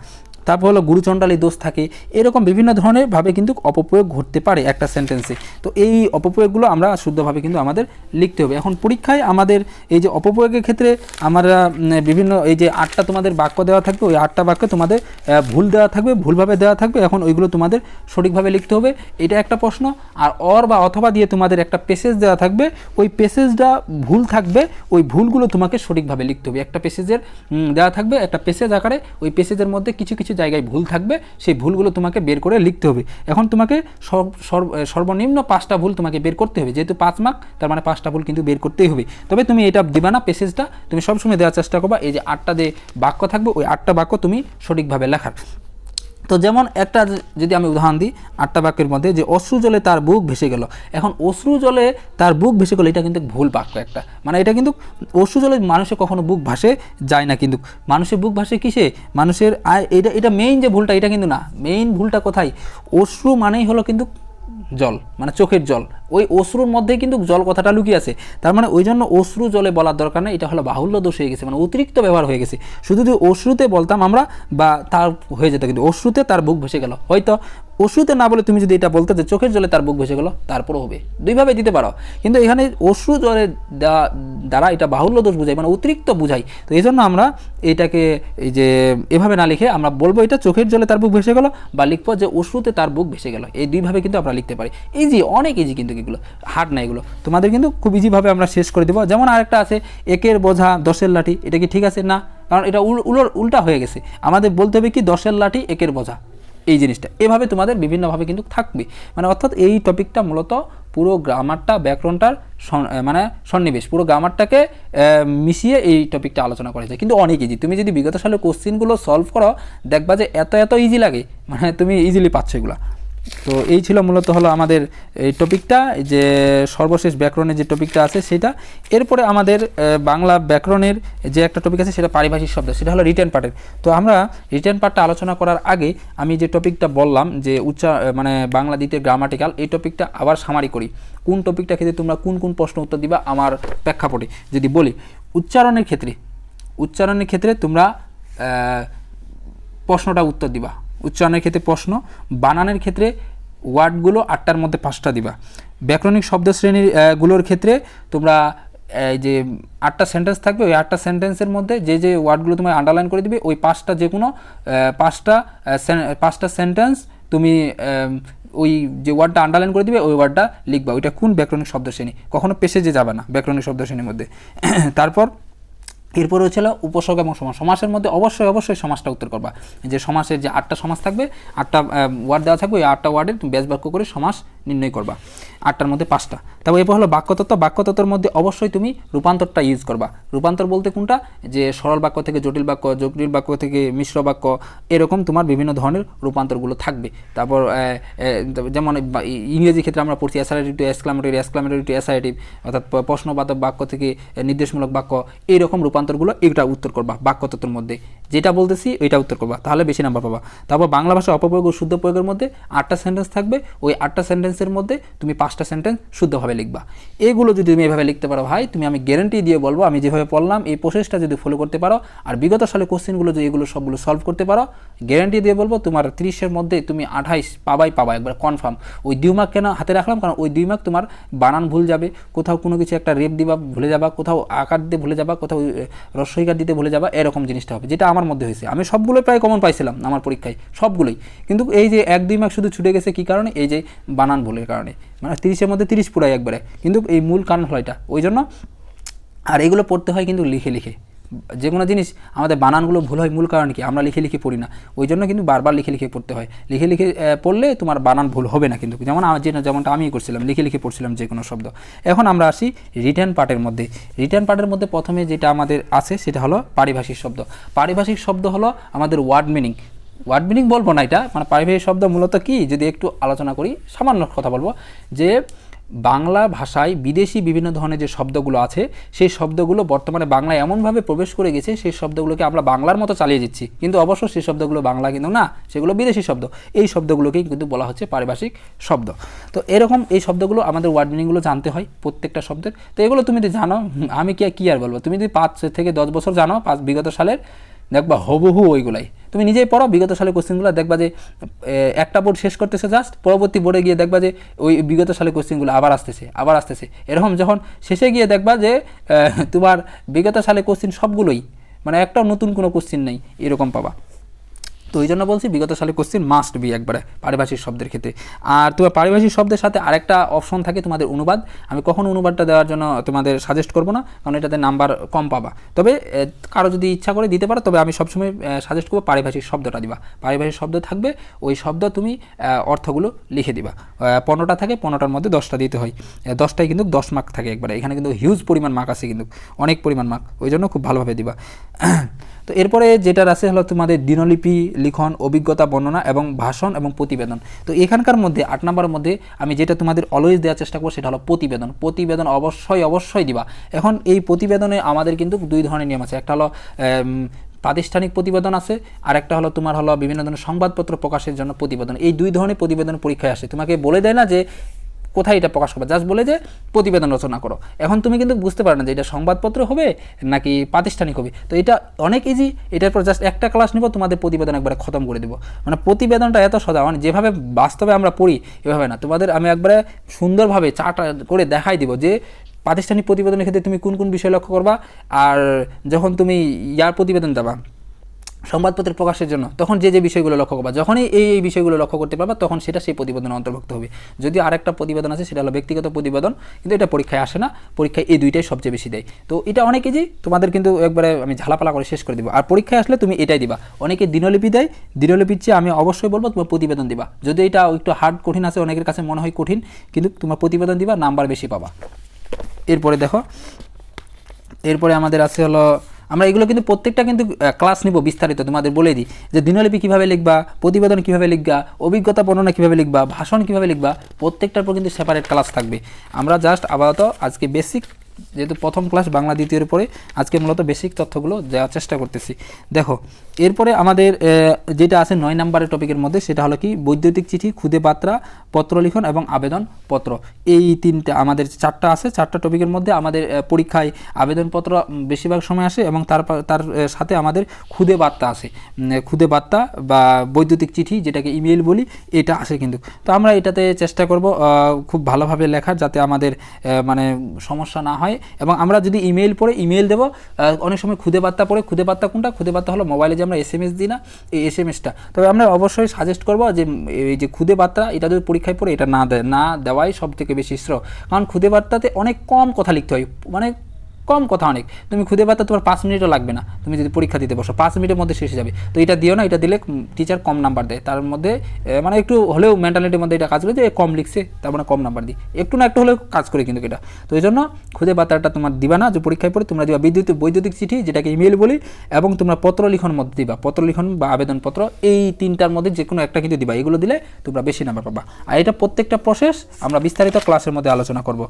তারপর হলো গুরুচণ্ডালী দোষ থাকে, এরকম বিভিন্ন ধরনের ভাবে কিন্তু অপপ্রয়োগ ঘটতে পারে একটা সেন্টেন্সে। তো এই অপপ্রয়োগগুলো আমরা শুদ্ধভাবে কিন্তু আমাদের লিখতে হবে। এখন পরীক্ষায় আমাদের এই যে অপপ্রয়োগের ক্ষেত্রে আমরা বিভিন্ন এই যে 8টা তোমাদের বাক্য দেওয়া থাকবে, ওই 8টা বাক্য তোমাদের ভুল দেওয়া থাকবে, ভুলভাবে দেওয়া থাকবে। এখন ওইগুলো তোমাদের সঠিকভাবে লিখতে হবে, এটা একটা প্রশ্ন। আর অর বা অথবা দিয়ে তোমাদের একটা পেসেজ দেওয়া থাকবে, ওই পেসেজটা ভুল থাকবে, ওই ভুলগুলো তোমাকে সঠিকভাবে লিখতে হবে। একটা পেসেজের দেওয়া থাকবে, একটা পেসেজ আকারে, ওই পেসেজের মধ্যে কিছু কিছু জায়গায় ভুল থাকবে, সেই ভুলগুলো তোমাকে বের করে লিখতে হবে। এখন তোমাকে সর্বনিম্ন 5টা ভুল তোমাকে বের করতে হবে, যেহেতু 5 মার্ক, তার মানে 5টা ভুল কিন্তু বের করতেই হবে। তবে তুমি এটা দিবা না, পেসেজটা তুমি সবসময় দেওয়ার চেষ্টা করবা এই যে 8টা যে বাক্য থাকবে, ওই 8টা বাক্য তুমি সঠিকভাবে লেখার। তো যেমন একটা যদি আমি উদাহরণ দিই 8টা বাক্যের মধ্যে, যে অশ্রু জলে তার বুক ভেসে গেল। এখন অশ্রু জলে তার বুক ভেসে গেল, এটা কিন্তু ভুল বাক্য একটা, মানে এটা কিন্তু অশ্রু জলে মানুষের কখনো বুক ভাসে যায় না, কিন্তু মানুষের বুক ভাসে কিসে, মানুষের এটা মেইন যে ভুলটা, এটা কিন্তু না, মেইন ভুলটা কোথায়, অশ্রু মানেই হলো কিন্তু জল, মানে চোখের জল, ওই অশ্রুর মধ্যে কিন্তু জল কথাটা লুকিয়ে আছে। তার মানে ওই জন্য অশ্রু জলে বলার দরকার নেই, এটা হলো বাহুল্য দোষ হয়ে গেছে, মানে অতিরিক্ত ব্যবহার হয়ে গেছে। শুধু যদি অশ্রুতে বলতাম আমরা বা তার হয়ে যেত, কিন্তু অশ্রুতে তার বুক ভেসে গেল, হয়তো অশ্রুতে না বলে তুমি যদি এটা বলতে যে চোখের জলে তার বুক ভেসে গেল, তারপরও হবে, দুইভাবে দিতে পারো। কিন্তু এখানে অশ্রু জলে দ্বারা এটা বাহুল্য দোষ বোঝায়, মানে অতিরিক্ত বোঝায়। তো এই জন্য আমরা এটাকে এই যে এভাবে না লিখে আমরা বলবো এটা চোখের জলে তার বুক ভেসে গেল, বা লিখবো যে অশ্রুতে তার বুক ভেসে গেল। এই দুইভাবে কিন্তু আমরা লিখতে পারি, ইজি, অনেক ইজি, কিন্তু এগুলো হার্ড না, এগুলো তোমাদের কিন্তু খুব ইজিভাবে আমরা শেষ করে দেবো। যেমন আরেকটা আছে একের বোঝা দশের লাঠি, এটা কি ঠিক আছে? না, কারণ এটা উল্টা হয়ে গেছে। আমাদের বলতে হবে কি দশের লাঠি একের বোঝা, এই জিনিসটা এভাবে তোমাদের বিভিন্নভাবে কিন্তু থাকবে। মানে অর্থাৎ এই টপিকটা মূলত পুরো গ্রামারটা, ব্যাকরণটার মানে সন্নিবেশ, পুরো গ্রামারটাকে মিশিয়ে এই টপিকটা আলোচনা করা যায়, কিন্তু অনেক ইজি। তুমি যদি বিগত সালের কোশ্চিনগুলো সলভ করো, দেখবা যে এত ইজি লাগে, মানে তুমি ইজিলি পাচ্ছ এগুলো। তো এই ছিল মূলত হলো আমাদের এই টপিকটা, যে সর্বশেষ ব্যাকরণের যে টপিকটা আছে সেটা। এরপরে আমাদের বাংলা ব্যাকরণের যে একটা টপিক আছে সেটা পারিভাষিক শব্দ, সেটা হলো রিটেন পার্টের। তো আমরা রিটেন পার্টটা আলোচনা করার আগে আমি যে টপিকটা বললাম যে মানে বাংলা দ্বিতীয় গ্রামাটিক্যাল, এই টপিকটা আবার সামারি করি। কোন টপিকটা ক্ষেত্রে তোমরা কোন কোন প্রশ্ন উত্তর দিবা আমার প্রেক্ষাপটে যদি বলি। উচ্চারণের ক্ষেত্রে তোমরা প্রশ্নটা উত্তর দিবা। উচ্চারণের ক্ষেত্রে প্রশ্ন, বানানের ক্ষেত্রে ওয়ার্ডগুলো 8টার মধ্যে 5টা দিবা। ব্যাকরণিক শব্দ শ্রেণীর গুলোর ক্ষেত্রে তোমরা এই যে 8টা সেন্টেন্স থাকবে, ওই 8টা সেন্টেন্সের মধ্যে যে যে ওয়ার্ডগুলো তুমি আন্ডারলাইন করে দিবে, ওই 5টা যে কোনো 5টা সেন্টেন্স তুমি ওই যে ওয়ার্ডটা আন্ডারলাইন করে দিবে, ওই ওয়ার্ডটা লিখবা, ওইটা কোন ব্যাকরণিক শব্দ শ্রেণী, কখনো পেসেজে যাবে না ব্যাকরণিক শব্দ শ্রেণীর মধ্যে। তারপর এরপরে হচ্ছিল উপসর্গ এবং সমাস। সমাসের মধ্যে অবশ্যই সমাসটা উত্তর করবা, যে সমাসের যে 8টা সমাস থাকবে, 8টা ওয়ার্ড দেওয়া থাকবে, ওই 8টা ওয়ার্ডের তুমি ব্যাস বাক্য করে সমাস নির্ণয় করবা, 8টার মধ্যে 5টা। তারপর এরপর হলো বাক্যতত্ত্ব। বাক্যতত্ত্বের মধ্যে অবশ্যই তুমি রূপান্তরটা ইউজ করবা। রূপান্তর বলতে কোনটা, যে সরল বাক্য থেকে জটিল বাক্য, জটিল বাক্য থেকে মিশ্র বাক্য, এরকম তোমার বিভিন্ন ধরনের রূপান্তরগুলো থাকবে। তারপর যেমন ইংরেজি ক্ষেত্রে আমরা পড়ছি assertive two exclamatory, exclamatory two assertive, অর্থাৎ প্রশ্নবাচক বাক্য থেকে নির্দেশমূলক বাক্য, এইরকম রূপান্তরগুলো এইটা উত্তর করবা বাক্যতত্ত্বের মধ্যে, যেটা বলতেছি ওইটা উত্তর করবা, তাহলে বেশি নাম্বার পাবা। তারপর বাংলা ভাষা অপপ্রয়োগ ও শুদ্ধ প্রয়োগের মধ্যে 8টা সেন্টেন্স থাকবে, ওই 8টা সেন্টেন্সের মধ্যে তুমি 5টা সেন্টেন্স শুদ্ধভাবে লিখবা। এগুলো যদি তুমি এভাবে লিখতে পারো ভাই, তুমি আমি গ্যারেন্টি দিয়ে বলবো, আমি যেভাবে পড়লাম এই প্রসেসটা যদি ফলো করতে পারো, আর বিগত সালে কোশ্চেনগুলো যদি এগুলো সবগুলো সলভ করতে পারো, গ্যারেন্টি দিয়ে বলবো তোমার 30-এর মধ্যে তুমি 28 পাবা একবার কনফার্ম। ওই 2 মার্ক কেন হাতে রাখলাম, কারণ ওই 2 মার্ক তোমার বানান ভুল যাবে, কোথাও কোনো কিছু একটা রেপ দিবা ভুলে যাবা, কোথাও আকার দিতে ভুলে যাবা, কোথাও রস্বইকার দিতে ভুলে যাবা, এরকম জিনিসটা হবে, যেটা আমার মধ্যে হয়েছে। আমি সবগুলো প্রায় কমন পাইছিলাম আমার পরীক্ষায়, সবগুলোই, কিন্তু এই যে 1-2 মার্ক শুধু ছুটে গেছে, কী কারণে, এই যে বানান ভুলের কারণে, মানে 30-এর মধ্যে 30 পুরাই একবারে, কিন্তু এই মূল কারণ হলো এটা, ওই জন্য। আর এগুলো পড়তে হয় কিন্তু লিখে, যে কোনো জিনিস আমাদের বানানগুলো ভুল হয়, মূল কারণ কি, আমরা লিখে পড়ি না, ওই জন্য কিন্তু বারবার লিখে পড়তে হয়। লিখে পড়লে তোমার বানান ভুল হবে না, কিন্তু যেমনটা আমি করছিলাম, লিখে পড়ছিলাম যে কোনো শব্দ। এখন আমরা আসি রিটেন পার্টের মধ্যে। রিটেন পার্টের মধ্যে প্রথমে যেটা আমাদের আছে সেটা হলো পারিভাষিক শব্দ। পারিভাষিক শব্দ হলো আমাদের ওয়ার্ড মিনিং বলবো না, এটা মানে পারিভাষিক শব্দ মূলত কি, যদি একটু আলোচনা করি, সামান্য কথা বলবো, যে বাংলা ভাষায় বিদেশি বিভিন্ন ধরনের যে শব্দগুলো আছে, সেই শব্দগুলো বর্তমানে বাংলায় এমনভাবে প্রবেশ করে গেছে, সেই শব্দগুলোকে আমরা বাংলার মতো চালিয়ে দিচ্ছি, কিন্তু অবশ্য সেই শব্দগুলো বাংলা কিন্তু না, সেগুলো বিদেশি শব্দ। এই শব্দগুলোকেই কিন্তু বলা হচ্ছে পারিভাষিক শব্দ। তো এরকম এই শব্দগুলো আমাদের ওয়ার্ড মিনিংগুলো জানতে হয় প্রত্যেকটা শব্দের। তো এগুলো তুমি যদি জানো, আমি কি আর বলবো, তুমি যদি 5 থেকে 10 বছর জানো, বিগত সালের, দেখবা হুবহু ওইগুলাই। তুমি নিজেই পড়ো বিগত সালের কোশ্চেনগুলো, দেখবা যে একটা বোর্ড শেষ করতেছে জাস্ট, পরবর্তী বোর্ডে গিয়ে দেখবা যে ওই বিগত সালের কোশ্চেনগুলো আবার আসতেছে। এরকম যখন শেষে গিয়ে দেখবা যে তোমার বিগত সালের কোশ্চেন সবগুলোই, মানে একটাও নতুন কোনো কোশ্চেন নেই, এরকম পাবা। তো ওই জন্য বলছি বিগত সালের কোশ্চেন মাস্ট বি একবারে পারিভাষিক শব্দের ক্ষেত্রে। আর তোমার পারিভাষিক শব্দের সাথে আরেকটা অপশন থাকে তোমাদের অনুবাদ। আমি কখনো অনুবাদটা দেওয়ার জন্য তোমাদের সাজেস্ট করবো না, কারণ এটাতে নাম্বার কম পাবা। তবে কারো যদি ইচ্ছা করে দিতে পারো, তবে আমি সবসময় সাজেস্ট করবো পারিভাষিক শব্দটা দিবা। পারিভাষিক শব্দ থাকবে, ওই শব্দ তুমি অর্থগুলো লিখে দিবা। 15টা থাকে, 15টার মধ্যে 10টা দিতে হয়। 10টায় কিন্তু 10 মার্ক থাকে একবারে। এখানে কিন্তু হিউজ পরিমাণ মার্ক আছে, কিন্তু অনেক পরিমাণ মার্ক, ওই জন্য খুব ভালোভাবে দিবা। তো এরপরে যেটা আছে হলো তোমাদের দিনলিপি লিখন, অভিজ্ঞতা বর্ণনা এবং ভাষণ এবং প্রতিবেদন। তো এখানকার মধ্যে 8 নম্বরের মধ্যে আমি যেটা তোমাদের অলওয়েজ দেওয়ার চেষ্টা করবো সেটা হলো প্রতিবেদন। প্রতিবেদন অবশ্যই দিবা। এখন এই প্রতিবেদনে আমাদের কিন্তু 2 ধরনের নিয়ম আছে। একটা হলো প্রাতিষ্ঠানিক প্রতিবেদন আছে, আর একটা হলো তোমার হলো বিভিন্ন ধরনের সংবাদপত্র প্রকাশের জন্য প্রতিবেদন। এই 2 ধরনের প্রতিবেদন পরীক্ষায় আসে। তোমাকে বলে দেয় না যে কোথায় এটা প্রকাশ করবে, জাস্ট বলে যে প্রতিবেদন রচনা করো। এখন তুমি কিন্তু বুঝতে পারো না যে এটা সংবাদপত্র হবে নাকি প্রাতিষ্ঠানিক হবে। তো এটা অনেক ইজি, এটার পর জাস্ট একটা ক্লাস নিব, তোমাদের প্রতিবেদন একবারে খতম করে দেবো। মানে প্রতিবেদনটা এত সোজা, মানে যেভাবে বাস্তবে আমরা পড়ি এভাবে না। তোমাদের আমি একবারে সুন্দরভাবে চার্ট করে দেখাই দিব যে প্রাতিষ্ঠানিক প্রতিবেদনের ক্ষেত্রে তুমি কোন কোন বিষয় লক্ষ্য করবা, আর যখন তুমি ইয়ার প্রতিবেদন দেবা সংবাদপত্রের প্রকাশের জন্য, তখন যে বিষয়গুলো লক্ষ্য করবা, যখনই এই বিষয়গুলো লক্ষ্য করতে পারবা, তখন সেটা সেই প্রতিবেদনে অন্তর্ভুক্ত হবে। যদি আরেকটা প্রতিবেদন আছে সেটা হলো ব্যক্তিগত প্রতিবেদন, কিন্তু এটা পরীক্ষায় আসে না, পরীক্ষায় এই 2টাই সবচেয়ে বেশি দেয়। তো এটা অনেক ইজি, তোমাদের কিন্তু একবারে আমি ঝালাপালা করে শেষ করে দিব। আর পরীক্ষায় আসলে তুমি এটাই দিবা। অনেকে দিনলিপি দেয়, দিনলিপির চেয়ে আমি অবশ্যই বলবো তোমার প্রতিবেদন দিবা। যদি এটা একটু হার্ড কঠিন আছে, অনেকের কাছে মনে হয় কঠিন, কিন্তু তোমার প্রতিবেদন দিবা, নাম্বার বেশি পাবা। এরপরে দেখো, এরপরে আমাদের আছে হলো, আমরা এগুলো কিন্তু প্রত্যেকটা কিন্তু ক্লাস নিব বিস্তারিত, তোমাদের বলে দিই যে দিনলিপি কীভাবে লিখবা, প্রতিবেদন কীভাবে লিখবা, অভিজ্ঞতা বর্ণনা কীভাবে লিখবা, ভাষণ কীভাবে লিখবা, প্রত্যেকটার পর কিন্তু সেপারেট ক্লাস থাকবে। আমরা জাস্ট আপাতত আজকে বেসিক, যেহেতু প্রথম ক্লাস বাংলা দ্বিতীয়ের পরে, আজকে মূলত বেসিক তথ্যগুলো দেওয়ার চেষ্টা করতেছি। দেখো এরপরে আমাদের যেটা আছে 9 নম্বরের টপিকের মধ্যে, সেটা হলো কি বৈদ্যুতিক চিঠি, খুদে বার্তা, পত্র লিখন এবং আবেদনপত্র। এই 3টা আমাদের 4টা আছে। 4টা টপিকের মধ্যে আমাদের পরীক্ষায় আবেদনপত্র বেশিরভাগ সময় আসে, এবং তার সাথে আমাদের খুদে বার্তা আছে। খুদে বার্তা বা বৈদ্যুতিক চিঠি, যেটাকে ইমেল বলি, এটা আসে কিন্তু। তো আমরা এটাতে চেষ্টা করব খুব ভালোভাবে লেখার, যাতে আমাদের মানে সমস্যা না হয়। এবং আমরা যদি ইমেল পড়ে ইমেল দেবো, অনেক সময় খুদে বার্তা পড়ে, খুদে বার্তা কোনটা? খুদে বার্তা হলো মোবাইলে যে আমরা SMS দিই না, এই SMS-টা। তবে আমরা অবশ্যই সাজেস্ট করবো যে এই যে খুদে বার্তা, এটা যদি পরীক্ষায় পড়ে এটা না দেওয়াই সব থেকে বেশি শ্রেয়। কারণ খুদে বার্তাতে অনেক কম কথা লিখতে হয়, মানে কম কথা অনেক। তুমি খুদে বার্তা তোমার 5 মিনিটও লাগবে না, তুমি যদি পরীক্ষা দিতে বসো 5 মিনিটের মধ্যে শেষ হয়ে যাবে। তো এটা দিও না, এটা দিলে টিচার কম নাম্বার দেয়। তার মধ্যে মানে একটু হলেও মেন্টালিটির মধ্যে এটা কাজ করে যে কম লিখছে, তার মানে কম নাম্বার দিই, একটু না একটু হলেও কাজ করে কিন্তু এটা। তো এই জন্য খুদে বার্তাটা তোমার দিবা না, যে পরীক্ষায় পড়ে তোমরা দিবা বৈদ্যুতিক চিঠি, যেটাকে ইমেল বলি, এবং তোমরা পত্র লিখন মধ্যে দিবা, পত্র লিখন বা আবেদনপত্র, এই 3টার মধ্যে যে কোনো একটা কিন্তু দিবা। এগুলো দিলে তোমরা বেশি নাম্বার পাবা। আর এটা প্রত্যেকটা প্রসেস আমরা বিস্তারিত ক্লাসের মধ্যে আলোচনা করব।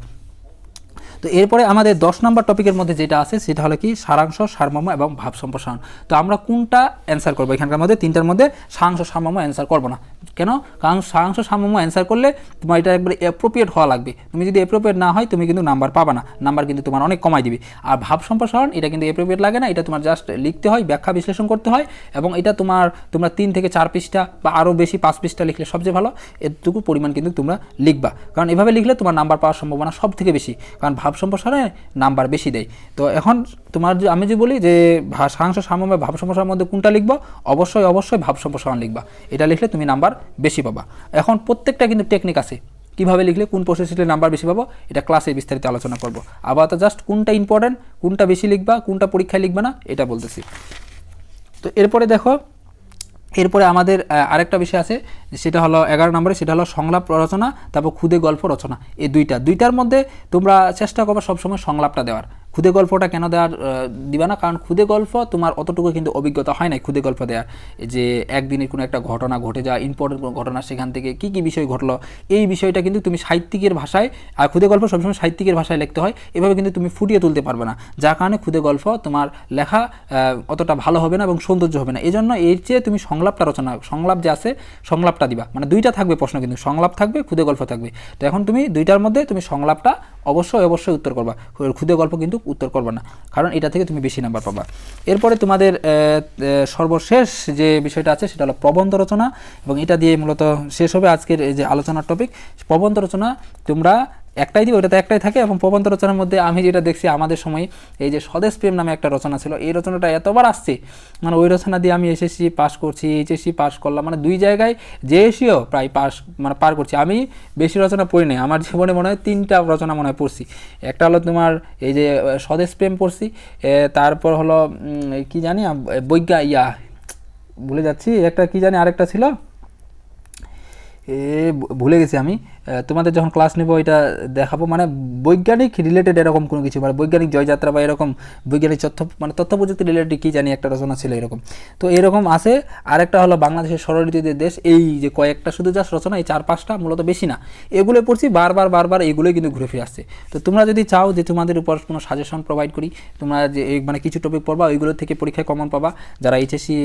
তো এরপরে আমাদের 10 নম্বর টপিকের মধ্যে যেটা আছে সেটা হলো কি সারাংশ, সারমর্ম এবং ভাব সম্প্রসারণ। তো আমরা কোনটা অ্যান্সার করবো এখানকার মধ্যে? 3টার মধ্যে সারাংশ, সারমর্ম অ্যান্সার করবো না। কেন? কারণ সারাংশ, সারমর্ম অ্যান্সার করলে তোমার এটা একবারে অ্যাপ্রোপ্রিয়েট হওয়া লাগবে। তুমি যদি অ্যাপ্রোপ্রিয়েট না হয়, তুমি কিন্তু নাম্বার পাবা না, নাম্বার কিন্তু তোমার অনেক কমাই দিবে। আর ভাব সম্প্রসারণ, এটা কিন্তু অ্যাপ্রোপ্রিয়েট লাগে না, এটা তোমার জাস্ট লিখতে হয়, ব্যাখ্যা বিশ্লেষণ করতে হয়, এবং এটা তোমরা 3 থেকে 4 পৃষ্ঠা বা আরও বেশি 5 পৃষ্ঠা লিখলে সবচেয়ে ভালো। এতটুকু পরিমাণ কিন্তু তোমরা লিখবা, কারণ এভাবে লিখলে তোমার নাম্বার পাওয়ার সম্ভাবনা সব থেকে বেশি, কারণ ভাব সম্প্রসারণে নাম্বার বেশি দেয়। তো এখন আমি যদি বলি যে সারাংশ, সারমর্ম, ভাব সম্প্রসারণের মধ্যে কোনটা লিখবা, অবশ্যই ভাব সম্প্রসারণ লিখবা। এটা লিখলে তুমি নাম্বার বেশি পাবা। এখন প্রত্যেকটা কিন্তু টেকনিক আছে, কীভাবে লিখলে, কোন প্রসেস লিখলে নাম্বার বেশি পাবো, এটা ক্লাসে বিস্তারিত আলোচনা করব। আবার তো জাস্ট কোনটা ইম্পর্টেন্ট, কোনটা বেশি লিখবা, কোনটা পরীক্ষায় লিখবা না, এটা বলতেছি। তো এরপরে দেখো, এরপরে আমাদের আরেকটা বিষয় আছে, সেটা হলো 11 নম্বরে, সেটা হলো সংলাপ রচনা, তারপর খুদে গল্প রচনা। এই দুইটার মধ্যে তোমরা চেষ্টা করবে সবসময় সংলাপটা দেওয়ার। খুদে গল্পটা কেন দিবা না? কারণ খুদে গল্প তোমার অতটুকু কিন্তু অভিজ্ঞতা হয় নাই খুদে গল্প দেওয়ার, যে একদিনের কোনো একটা ঘটনা ঘটে যাওয়া, ইম্পর্টেন্ট কোনো ঘটনা, সেখান থেকে কী বিষয় ঘটলো, এই বিষয়টা কিন্তু তুমি সাহিত্যিকের ভাষায়, আর খুদে গল্প সবসময় সাহিত্যিকের ভাষায় লিখতে হয়, এভাবে কিন্তু তুমি ফুটিয়ে তুলতে পারবে না, যার কারণে খুদে গল্প তোমার লেখা অতটা ভালো হবে না এবং সৌন্দর্য হবে না। এই জন্য এর চেয়ে তুমি সংলাপটা রচনা, সংলাপ যে আছে সংলাপটা দিবা। মানে 2টা থাকবে প্রশ্ন, কিন্তু সংলাপ থাকবে, খুদে গল্প থাকবে। তো এখন তুমি 2টার মধ্যে তুমি সংলাপটা অবশ্যই অবশ্যই উত্তর করবা, ক্ষুদে গল্প কিন্তু উত্তর করবা না, কারণ এটা থেকে তুমি বেশি নাম্বার পাবা। এরপরে তোমাদের সর্বশেষ যে বিষয়টা আছে সেটা হলো প্রবন্ধ রচনা, এবং এটা দিয়ে মূলত শেষ হবে আজকের এই যে আলোচনার টপিক। প্রবন্ধ রচনা তোমরা একটাই দিবে, ওটাতে একটাই থাকে, এবং প্রবন্ধ রচনার মধ্যে আমি যেটা দেখছি আমাদের সময় এই যে স্বদেশ প্রেম নামে একটা রচনা ছিল, এই রচনাটা এতবার আসছে, মানে ওই রচনা দিয়ে আমি এসএসসি পাস করছি, এইচএসসি পাস করলাম, মানে 2 জায়গায় জেএসসিও প্রায় মানে পার করছি। আমি বেশি রচনা পড়ি নাই, আমার জীবনে মনে হয় 3টা রচনা মনে হয় পড়ছি। একটা হলো তোমার এই যে স্বদেশ প্রেম পড়ছি, তারপর হলো কি জানি ভুলে যাচ্ছি, একটা কি জানি আরেকটা ছিল, ভুলে গেছি আমি। তোমাদের যখন ক্লাস নেব এটা দেখাবো, মানে বৈজ্ঞানিক রিলেটেড এরকম কোনো কিছু, মানে বৈজ্ঞানিক জয়যাত্রা বা এরকম বৈজ্ঞানিক তথ্য প্রযুক্তি রিলেটেড কী জানি একটা রচনা ছিল এরকম। তো এরকম আছে। আরেকটা হলো বাংলাদেশের ষড়ঋতুদের দেশ, এই যে কয়েকটা শুধু জাস্ট রচনা, এই 4-5টা মূলত বেশি না, এগুলো পড়ছি বারবার এইগুলোই কিন্তু ঘুরে ফিরে আসছে। তো তোমরা যদি চাও যে তোমাদের উপর কোনো সাজেশন প্রোভাইড করি, তোমরা যে মানে কিছু টপিক পড়বা, ওইগুলো থেকে পরীক্ষায় কমন পাবা, যারা এইচএসসি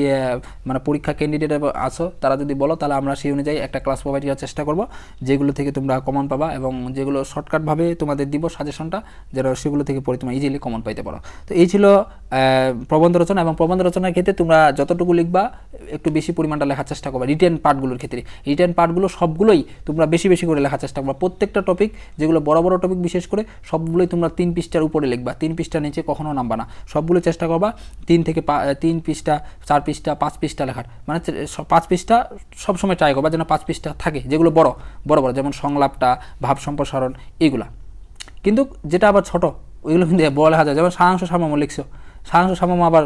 মানে পরীক্ষা ক্যান্ডিডেট আছো তারা যদি বলো, তাহলে আমরা সেই অনুযায়ী একটা ক্লাস প্রোভাইড করার চেষ্টা করবো, যেগুলো থেকে তোমরা কমন পাবা, এবং যেগুলো শর্টকাটভাবে তোমাদের দিব সাজেশনটা, যেটা সেগুলো থেকে পড়ে তোমরা ইজিলি কমন পাইতে পারো। তো এই ছিল প্রবন্ধ রচনা। এবং প্রবন্ধ রচনার ক্ষেত্রে তোমরা যতটুকু লিখবা একটু বেশি পরিমাণটা লেখার চেষ্টা করবা। রিটেন পার্টগুলোর ক্ষেত্রে রিটেন পার্টগুলো সবগুলোই তোমরা বেশি বেশি করে লেখার চেষ্টা করবা। প্রত্যেকটা টপিক, যেগুলো বড় বড় টপিক বিশেষ করে, সবগুলোই তোমরা 3 পৃষ্ঠার উপরে লিখবা, 3 পৃষ্ঠার নিচে কখনো নামবা না। সবগুলো চেষ্টা করবা 3 পৃষ্ঠা, 4 পৃষ্ঠা, 5 পৃষ্ঠা লেখার, মানে 5 পৃষ্ঠা সবসময় ট্রাই করবা যেন 5 পৃষ্ঠা থাকে, যেগুলো বড় বড় যেমন সংলাপটা, ভাব সম্প্রসারণ, এইগুলা। কিন্তু যেটা আবার ছোট, ওইগুলো কিন্তু বড় লেখা যায়, যেমন সারাংশ সামগ্রী লিখছো, সারাংশ সামগ্রী আবার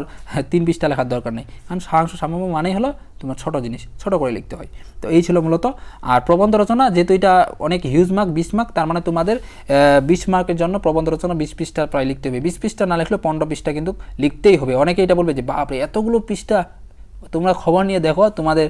3 পৃষ্ঠা লেখার দরকার নেই, কারণ সারাংশ সামগ্রী মানেই হলো তোমার ছোট জিনিস, ছোট করে লিখতে হয়। তো এই ছিল মূলত। আর প্রবন্ধ রচনা যেহেতু এটা অনেক হিউজ মার্ক, 20 মার্ক, তার মানে তোমাদের 20 মার্কের জন্য প্রবন্ধ রচনা 20 পৃষ্ঠা প্রায় লিখতে হবে। 20 পৃষ্ঠা না লিখলে 15 পৃষ্ঠা কিন্তু লিখতেই হবে। অনেকে এটা বলবে যে বাপরে এতগুলো পৃষ্ঠা, তোমরা খবর নিয়ে দেখো তোমাদের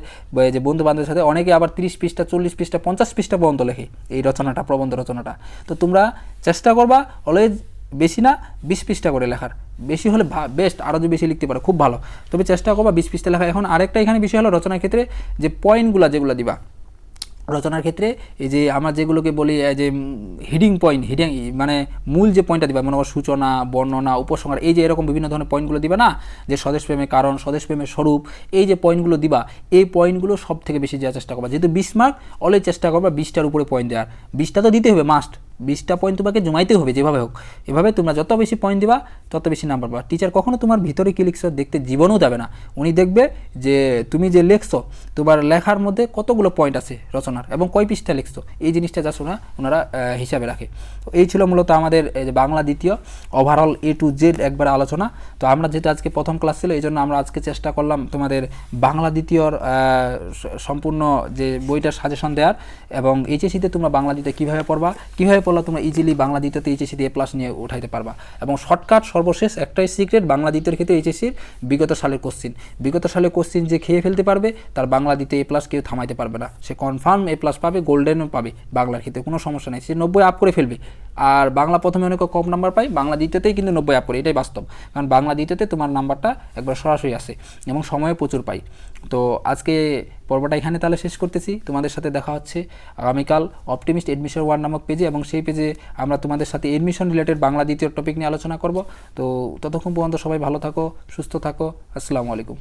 যে বন্ধু বান্ধবের সাথে অনেকে আবার 30 পৃষ্ঠা, 40 পৃষ্ঠা, 50 পৃষ্ঠা পর্যন্ত লেখে এই রচনাটা, প্রবন্ধ রচনাটা। তো তোমরা চেষ্টা করবা অলওয়েজ বেশি না 20 পৃষ্ঠা করে লেখার, বেশি হলে বেস্ট, আরও যদি বেশি লিখতে পারো খুব ভালো, তবে চেষ্টা করবা 20 পৃষ্ঠা লেখা। এখন আরেকটা এখানে বিষয় হলো রচনার ক্ষেত্রে যে পয়েন্টগুলো যেগুলো দিবা রচনার ক্ষেত্রে, এই যে আমরা যেগুলোকে বলি যে হিডিং পয়েন্ট, মানে মূল যে পয়েন্টটা দিবা, মনে করো সূচনা, বর্ণনা, উপসংহার, এই যে এরকম বিভিন্ন ধরনের পয়েন্টগুলো দিবা না, যে স্বদেশপ্রেমের কারণ, স্বদেশপ্রেমের স্বরূপ, এই যে পয়েন্টগুলো দিবা, এই পয়েন্টগুলো সব থেকে বেশি দেওয়ার চেষ্টা করবা। যেহেতু 20 মার্ক, অলওয়েজ চেষ্টা করবা 20টার উপরে পয়েন্ট দেওয়ার। 20টা তো দিতে হবে মাস্ট, 20টা পয়েন্ট তোমাকে জমাইতে হবে যেভাবে হোক। এভাবে তোমরা যত বেশি পয়েন্ট দিবা তত বেশি নাম্বার পাবা। টিচার কখনো তোমার ভিতরে কী লিখছো দেখতে জীবনেও যাবে না, উনি দেখবে যে তুমি যে লিখছো তোমার লেখার মধ্যে কতগুলো পয়েন্ট আছে রচনার, এবং কয় পৃষ্ঠা লিখছো, এই জিনিসটা যা ওনারা হিসাবে রাখে। তো এই ছিল মূলত আমাদের বাংলা দ্বিতীয় ওভারঅল A to Z একবার আলোচনা। তো আমরা যেহেতু আজকে প্রথম ক্লাস ছিল, এই জন্য আমরা আজকে চেষ্টা করলাম তোমাদের বাংলা দ্বিতীয়র সম্পূর্ণ যে বইটার সাজেশন দেওয়ার, এবং এইচএসসিতে তোমরা বাংলা দ্বিতীয় কীভাবে পড়বা, কীভাবে পড়লে তোমরা ইজিলি বাংলা দ্বিতীয়তে এইচএসসিতে A+ নিয়ে উঠাইতে পারবা। এবং শর্টকাট সর্বশেষ একটাই সিক্রেট, বাংলা দ্বিতীয়ের ক্ষেত্রে এইচএসসির বিগত সালের কোশ্চিন যে খেয়ে ফেলতে পারবে তার বাংলা দ্বিতীয় A+ কেউ থামাইতে পারবে না, সে কনফার্ম A+ পাবে, গোল্ডেনও পাবে, বাংলার ক্ষেত্রে কোনো সমস্যা নেই, সে 90 আপ করে ফেলবে। আর বাংলা প্রথমে অনেক কম নাম্বার পাই, বাংলা দ্বিতীয়তেই কিন্তু 90 আপ করে, এটাই বাস্তব, কারণ বাংলা দ্বিতীয়তে তোমার নাম্বারটা একবার সরাসরি আসে এবং সময়ে প্রচুর পাই। তো আজকে পর্বটা এখানে তাহলে শেষ করতেছি, তোমাদের সাথে দেখা হচ্ছে আগামীকাল অপটিমিস্ট এডমিশন 1 নামক পেজে, এবং সেই পেজে আমরা তোমাদের সাথে এডমিশন রিলেটেড বাংলা দ্বিতীয় টপিক নিয়ে আলোচনা করব। তো ততক্ষণ পর্যন্ত সবাই ভালো থাকো, সুস্থ থাকো, আসসালামু আলাইকুম।